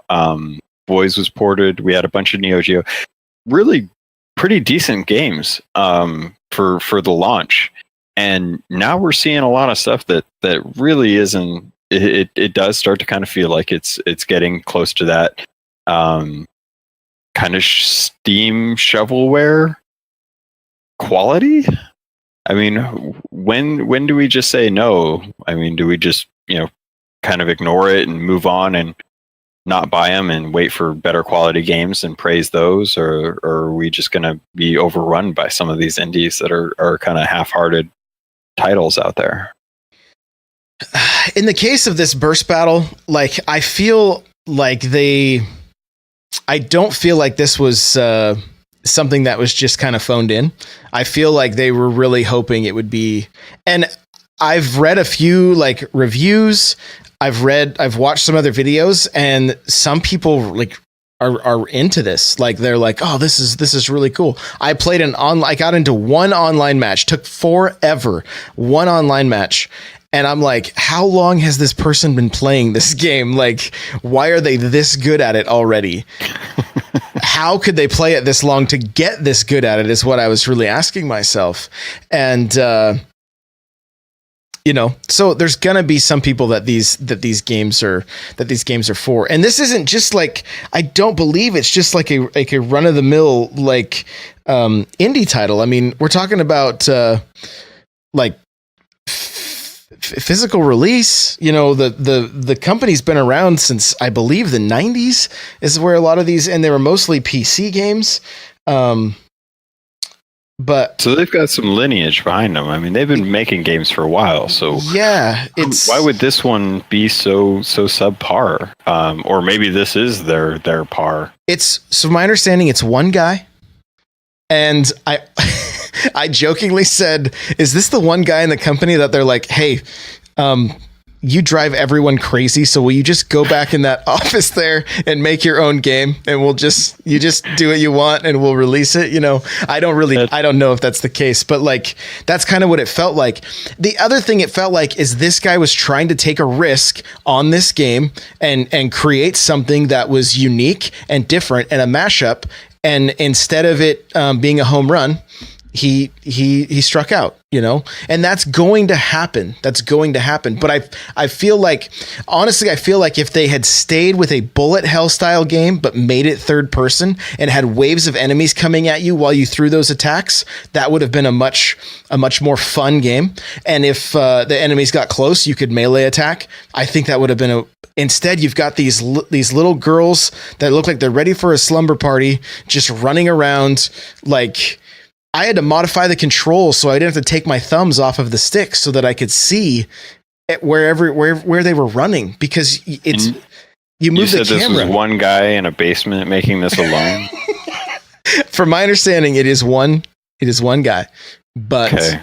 Boys was ported. We had a bunch of Neo Geo. Really pretty decent games for the launch. And now we're seeing a lot of stuff that really isn't. It does start to kind of feel like it's getting close to that kind of Steam shovelware quality. I mean, when do we just say no? I mean, do we just kind of ignore it and move on and not buy them and wait for better quality games and praise those, or are we just going to be overrun by some of these indies that are kind of half-hearted titles out there? In the case of this burst battle, like I feel like I don't feel like this was something that was just kind of phoned in. I feel like they were really hoping it would be, and I've read a few like reviews. I've watched some other videos, and some people like are into this. Like they're like, oh, this is really cool. I played I got into one online match, took forever, one online match. And I'm like, how long has this person been playing this game? Like, why are they this good at it already? How could they play it this long to get this good at it is what I was really asking myself. And, so there's going to be some people that these games are for. And this isn't just like, I don't believe it's just like a run of the mill, like, indie title. I mean, we're talking about, like, physical release. The company's been around since I believe the 90s is where a lot of these, and they were mostly PC games. But so they've got some lineage behind them. I mean, they've been making games for a while. So yeah, why would this one be so subpar? Or maybe this is their par. So my understanding, it's one guy, and I jokingly said, is this the one guy in the company that they're like, hey, you drive everyone crazy, so will you just go back in that office there and make your own game, and you just do what you want and we'll release it? I don't know if that's the case, but like that's kind of what it felt like. The other thing it felt like is this guy was trying to take a risk on this game and create something that was unique and different and a mashup, and instead of it being a home run, he struck out, and that's going to happen. But I feel like, honestly, if they had stayed with a bullet hell style game, but made it third person and had waves of enemies coming at you while you threw those attacks, that would have been a much more fun game. And if the enemies got close, you could melee attack. I think that would have been instead, you've got these little girls that look like they're ready for a slumber party, just running around like, I had to modify the controls so I didn't have to take my thumbs off of the stick so that I could see where they were running, because you move the camera. You said this was one guy in a basement making this alone. From my understanding, it is one guy. But okay.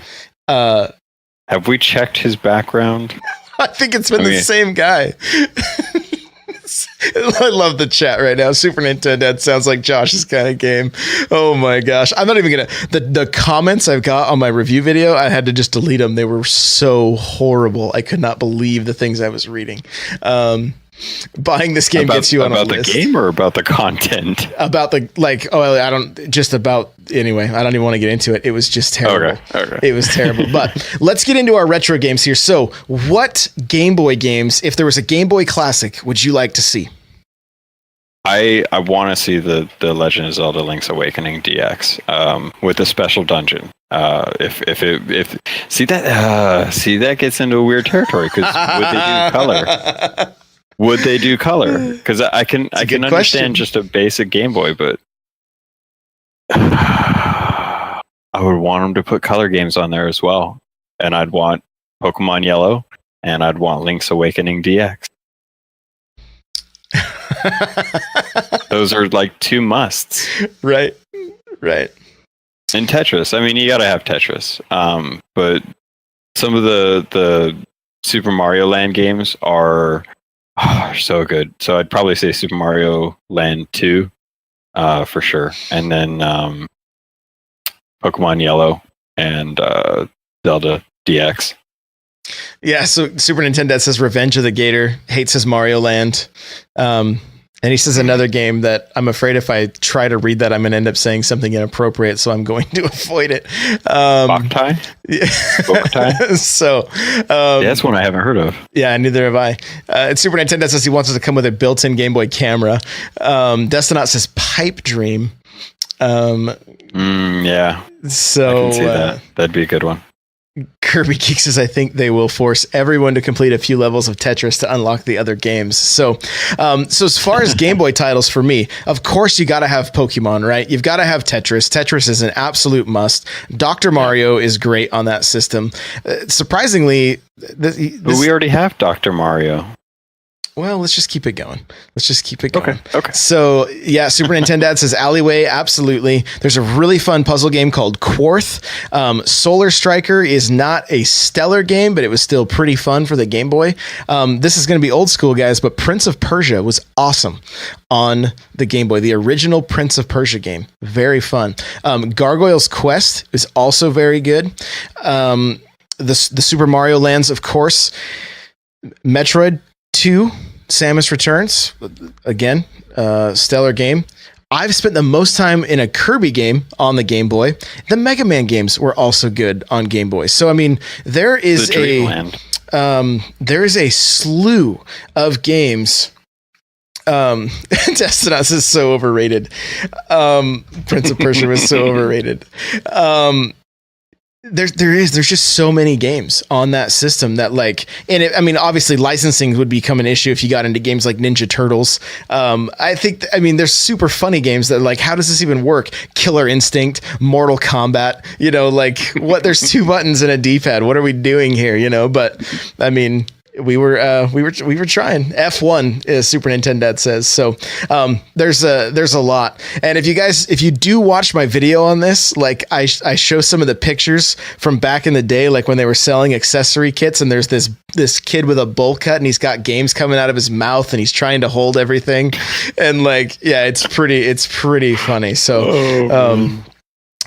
Have we checked his background? I think it's been the same guy. I love the chat right now. Super Nintendo sounds like Josh's kind of game. Oh my gosh. I'm not even going to... The comments I've got on my review video, I had to just delete them. They were so horrible. I could not believe the things I was reading. Buying this game gets you on a list. About the game or about the content? About the, like, anyway, I don't even want to get into it. It was just terrible. Okay. It was terrible. But let's get into our retro games here. So what Game Boy games, if there was a Game Boy Classic, would you like to see? I want to see the Legend of Zelda Link's Awakening DX with a special dungeon. If that gets into a weird territory, because would they do color? Would they do color? Because I can understand just a basic Game Boy, but I would want them to put color games on there as well. And I'd want Pokemon Yellow, and I'd want Link's Awakening DX. Those are like two musts. Right. And Tetris. I mean, you got to have Tetris. But some of the Super Mario Land games are so good. So I'd probably say Super Mario Land 2 for sure. And then Pokemon Yellow and Zelda DX. Yeah, so Super Nintendo says Revenge of the Gator, hates his Mario Land. And And he says another game that I'm afraid if I try to read that, I'm going to end up saying something inappropriate. So I'm going to avoid it. Boktai? Boktai? So, that's one I haven't heard of. Yeah, neither have I. Super Nintendo says he wants it to come with a built-in Game Boy camera. Destinaut says Pipe Dream. Yeah. So I can see that. That'd be a good one. Kirby Geek says, I think they will force everyone to complete a few levels of Tetris to unlock the other games. So as far as Game Boy titles for me, of course, you got to have Pokemon, right? You've got to have Tetris. Tetris is an absolute must. Dr. Mario is great on that system. Surprisingly, but we already have Dr. Mario. Well, let's just keep it going. Okay. So, yeah, Super Nintendo says Alleyway, absolutely. There's a really fun puzzle game called Quarth. Solar Striker is not a stellar game, but it was still pretty fun for the Game Boy. This is going to be old school, guys, but Prince of Persia was awesome on the Game Boy. The original Prince of Persia game. Very fun. Gargoyle's Quest is also very good. The Super Mario Lands, of course. Metroid 2, Samus Returns, again, stellar game. I've spent the most time in a Kirby game on the Game Boy. The Mega Man games were also good on Game Boy. So I mean, there is a slew of games. Destinos is so overrated. Prince of Persia was so overrated. There's just so many games on that system that obviously licensing would become an issue if you got into games like Ninja Turtles. There's super funny games that how does this even work? Killer Instinct, Mortal Kombat, there's 2 buttons and a D-pad. What are we doing here? But I mean, we were trying. F1 is Super Nintendo says. So there's a lot. And if you do watch my video on this, I show some of the pictures from back in the day, when they were selling accessory kits, and there's this kid with a bowl cut and he's got games coming out of his mouth and he's trying to hold everything. And it's pretty funny. So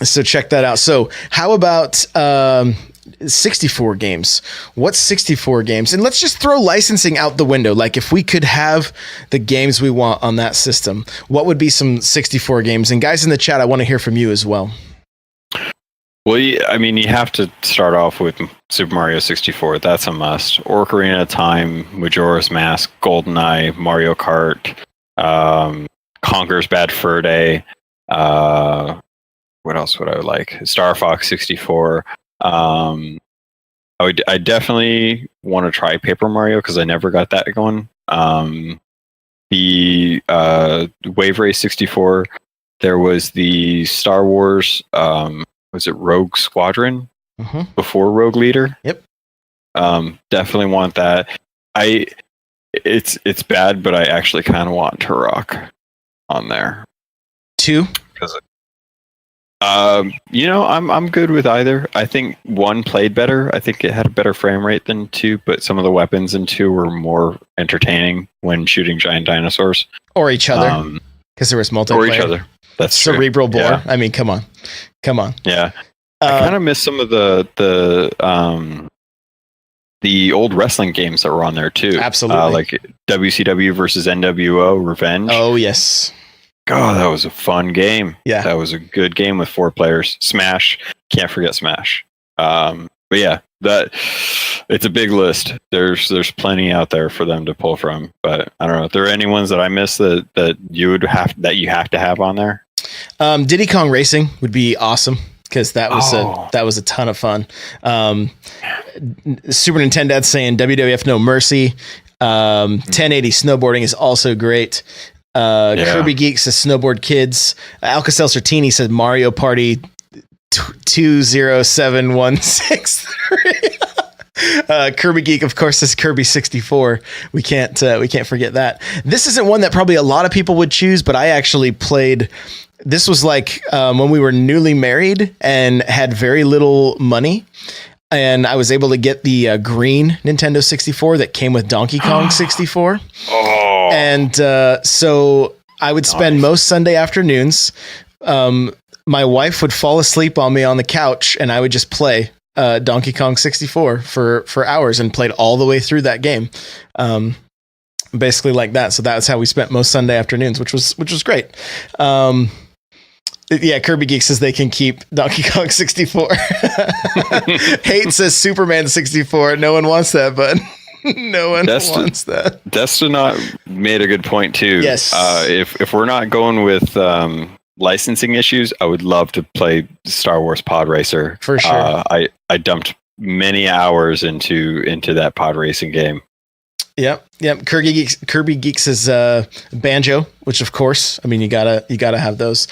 so check that out. So how about 64 games? What's 64 games? And let's just throw licensing out the window. If we could have the games we want on that system, what would be some 64 games? And guys in the chat, I want to hear from you as well. Well, you have to start off with Super Mario 64. That's a must. Ocarina of Time, Majora's Mask, GoldenEye, Mario Kart, Conker's Bad Fur Day. What else would I like? Star Fox 64. I definitely want to try Paper Mario because I never got that going. The Wave Race 64. There was the Star Wars. Was it Rogue Squadron before Rogue Leader? Yep. Definitely want that. It's bad, but I actually kind of want Turok on there. 2. Because I'm good with either. I think 1 played better. I think it had a better frame rate than 2, but some of the weapons in 2 were more entertaining when shooting giant dinosaurs or each other, because there was multiplayer. Or each other. That's Cerebral true. Bore. Yeah. I mean, come on. Yeah, I kind of miss some of the old wrestling games that were on there too. Absolutely, like WCW versus NWO Revenge. Oh yes. God, that was a fun game. Yeah. That was a good game with 4 players. Smash. Can't forget Smash. But yeah, it's a big list. There's plenty out there for them to pull from. But I don't know. If there are any ones that I missed that you have to have on there? Diddy Kong Racing would be awesome because that was a ton of fun. Super Nintendo saying WWF No Mercy. 1080 snowboarding is also great. Kirby Geek says Snowboard Kids. Alka-Seltzer Teeny says Mario Party 207163. Kirby Geek, of course, says Kirby 64. We can't forget that. This isn't one that probably a lot of people would choose, but I actually played. This was when we were newly married and had very little money. And I was able to get the green Nintendo 64 that came with Donkey Kong 64. Oh. And so I would spend most Sunday afternoons. My wife would fall asleep on me on the couch, and I would just play Donkey Kong 64 for hours and played all the way through that game. basically like that. So that's how we spent most Sunday afternoons, which was great. Yeah, Kirby Geek says they can keep Donkey Kong 64. Hate says Superman 64. No one wants that, but no one wants that. Destinot made a good point too. Yes. If we're not going with licensing issues, I would love to play Star Wars Pod Racer. For sure. I dumped many hours into that pod racing game. Yep. Kirby Geeks is Banjo, which of course, I mean, you gotta have those.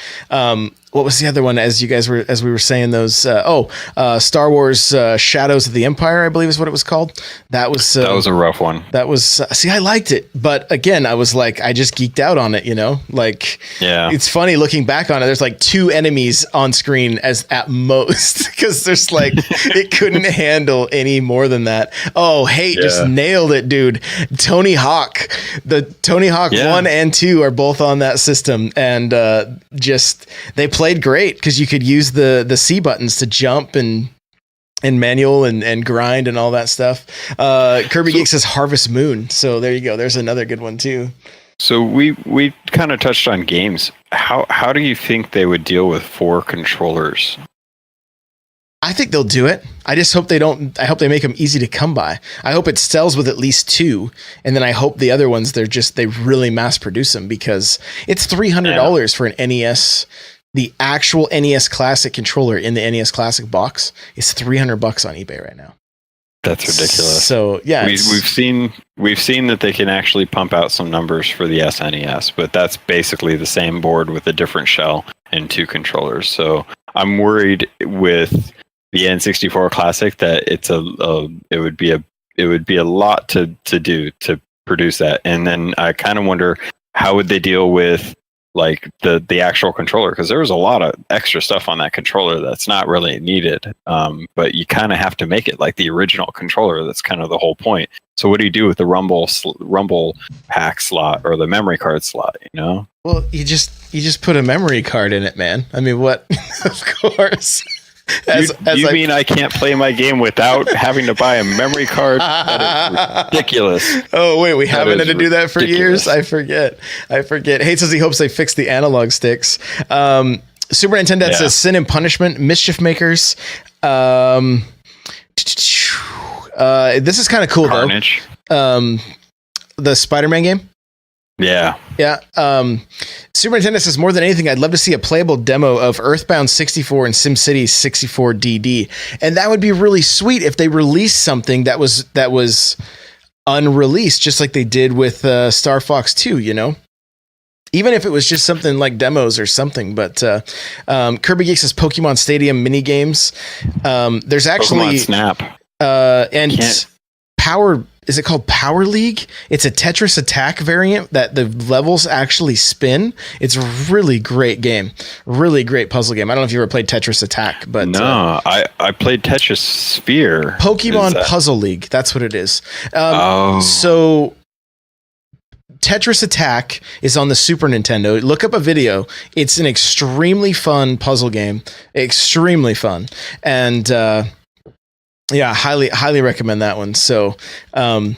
What was the other one? As we were saying those. Star Wars Shadows of the Empire, I believe is what it was called. That was a rough one. That was see, I liked it, but again, I was like, I just geeked out on it. Like, yeah, it's funny looking back on it. There's like 2 enemies on screen as at most because there's like it couldn't handle any more than that. Oh, Hate just nailed it, dude. Tony Hawk, the Tony Hawk 1 and 2 are both on that system, and they played great because you could use the C buttons to jump and manual and grind and all that stuff. Kirby Geeks says Harvest Moon, so there you go. There's another good one too. So we kind of touched on games. How do you think they would deal with 4 controllers? I think they'll do it. I just hope they don't. I hope they make them easy to come by. I hope it sells with at least 2, and then I hope the other ones they really mass produce them because it's $300 for an NES. The actual NES Classic controller in the NES Classic box is $300 on eBay right now. That's ridiculous. So yeah, we've seen that they can actually pump out some numbers for the SNES, but that's basically the same board with a different shell and 2 controllers. So I'm worried with the N64 Classic that it would be a lot to do to produce that, and then I kind of wonder how would they deal with like the actual controller, because there was a lot of extra stuff on that controller that's not really needed, but you kind of have to make it like the original controller. That's kind of the whole point. So what do you do with the rumble pack slot or the memory card slot, Well, you just put a memory card in it, man. I mean, what? Of course. You mean I can't play my game without having to buy a memory card? That is ridiculous. Oh, wait, we haven't had to do that for years? I forget. Hate says he hopes they fix the analog sticks. Super Nintendo says Sin and Punishment, Mischief Makers. This is kind of cool, Carnage. Though. The Spider-Man game? Yeah. Super Nintendo says, more than anything, I'd love to see a playable demo of Earthbound 64 and SimCity 64 DD. And that would be really sweet if they released something that was unreleased, just like they did with Star Fox 2, Even if it was just something like demos or something. But Kirby Geeks says Pokemon Stadium mini games. There's actually Pokemon Snap. And Power. Is it called Power League? It's a Tetris Attack variant that the levels actually spin. It's a really great game. Really great puzzle game. I don't know if you ever played Tetris Attack, but no, I played Tetris Sphere. Pokemon Puzzle League. That's what it is. So Tetris Attack is on the Super Nintendo. Look up a video. It's an extremely fun puzzle game. Extremely fun. And, yeah, highly recommend that one. So, man,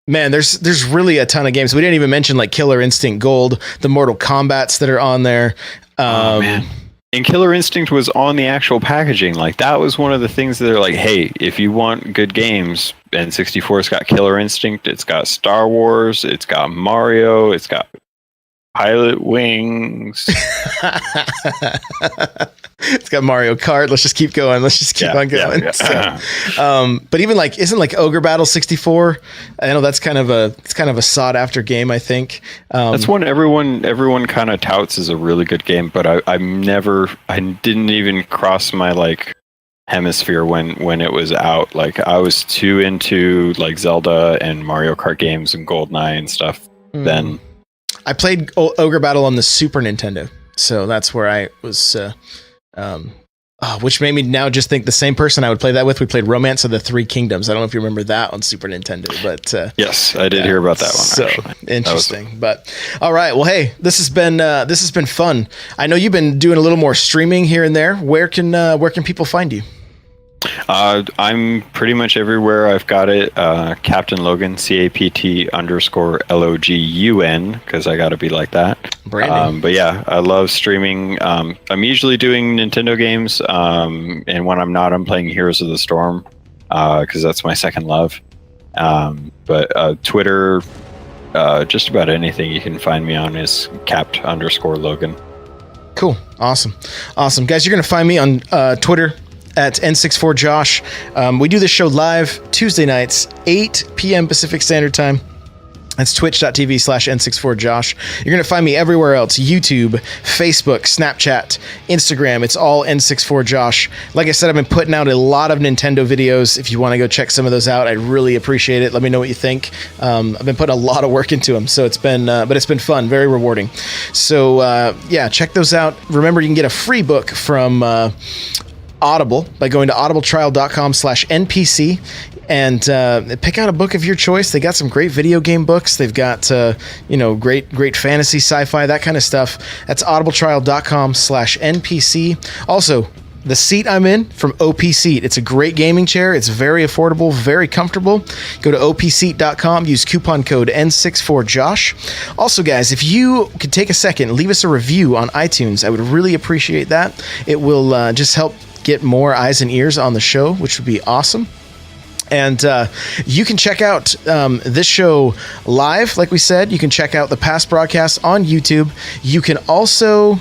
there's really a ton of games. We didn't even mention like Killer Instinct Gold, the Mortal Kombats that are on there. Man. And Killer Instinct was on the actual packaging. Like that was one of the things that they're like, hey, if you want good games, N64's got Killer Instinct, it's got Star Wars, it's got Mario, it's got Pilot Wings. It's got Mario Kart. Let's just keep going. Let's just keep on going. Yeah. So, but even like, isn't like Ogre Battle 64? I know that's kind of a sought after game, I think. That's one everyone kind of touts as a really good game, but I didn't even cross my like hemisphere when it was out. Like I was too into like Zelda and Mario Kart games and GoldenEye and stuff then. I played Ogre Battle on the Super Nintendo, so that's where I was, which made me now just think the same person I would play that with. We played Romance of the Three Kingdoms. I don't know if you remember that on Super Nintendo, but yes, I did hear about that one. So actually. Interesting, but all right. Well, hey, this has been fun. I know you've been doing a little more streaming here and there. Where can people find you? I'm pretty much everywhere. I've got it. Captain Logan, CAPT_LOGUN, because I got to be like that. Branding. But yeah, I love streaming. I'm usually doing Nintendo games, and when I'm not, I'm playing Heroes of the Storm, because that's my second love. But Twitter, just about anything you can find me on is capt_Logan. Cool. Awesome. Guys, you're going to find me on Twitter at N64Josh. We do this show live Tuesday nights, 8 p.m. Pacific Standard Time. That's twitch.tv/N64Josh. You're going to find me everywhere else. YouTube, Facebook, Snapchat, Instagram. It's all N64Josh. Like I said, I've been putting out a lot of Nintendo videos. If you want to go check some of those out, I'd really appreciate it. Let me know what you think. I've been putting a lot of work into them, so it's been fun, very rewarding. So yeah, check those out. Remember, you can get a free book from Audible by going to audibletrial.com/NPC and pick out a book of your choice. They got some great video game books. They've got great fantasy, sci-fi, that kind of stuff. That's audibletrial.com/NPC. Also, the seat I'm in from OP Seat. It's a great gaming chair. It's very affordable, very comfortable. Go to opseat.com, use coupon code N64Josh. Also, guys, if you could take a second and leave us a review on iTunes, I would really appreciate that. It will just help get more eyes and ears on the show, which would be awesome. And you can check out this show live, like we said. You can check out the past broadcasts on YouTube. You can also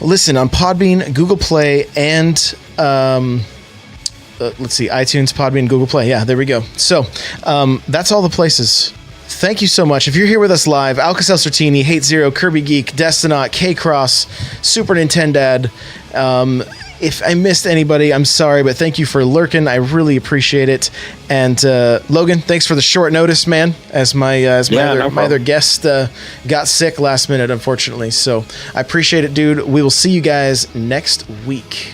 listen on Podbean, Google Play, and let's see, iTunes, Podbean, Google Play. Yeah, there we go. So that's all the places. Thank you so much. If you're here with us live, Alka-Seltzer-Tini, Hate Zero, Kirby Geek, Destinot, K-Cross, Super Nintendad. If I missed anybody, I'm sorry, but thank you for lurking. I really appreciate it. And Logan, thanks for the short notice, man. As my other guest got sick last minute, unfortunately. So I appreciate it, dude. We will see you guys next week.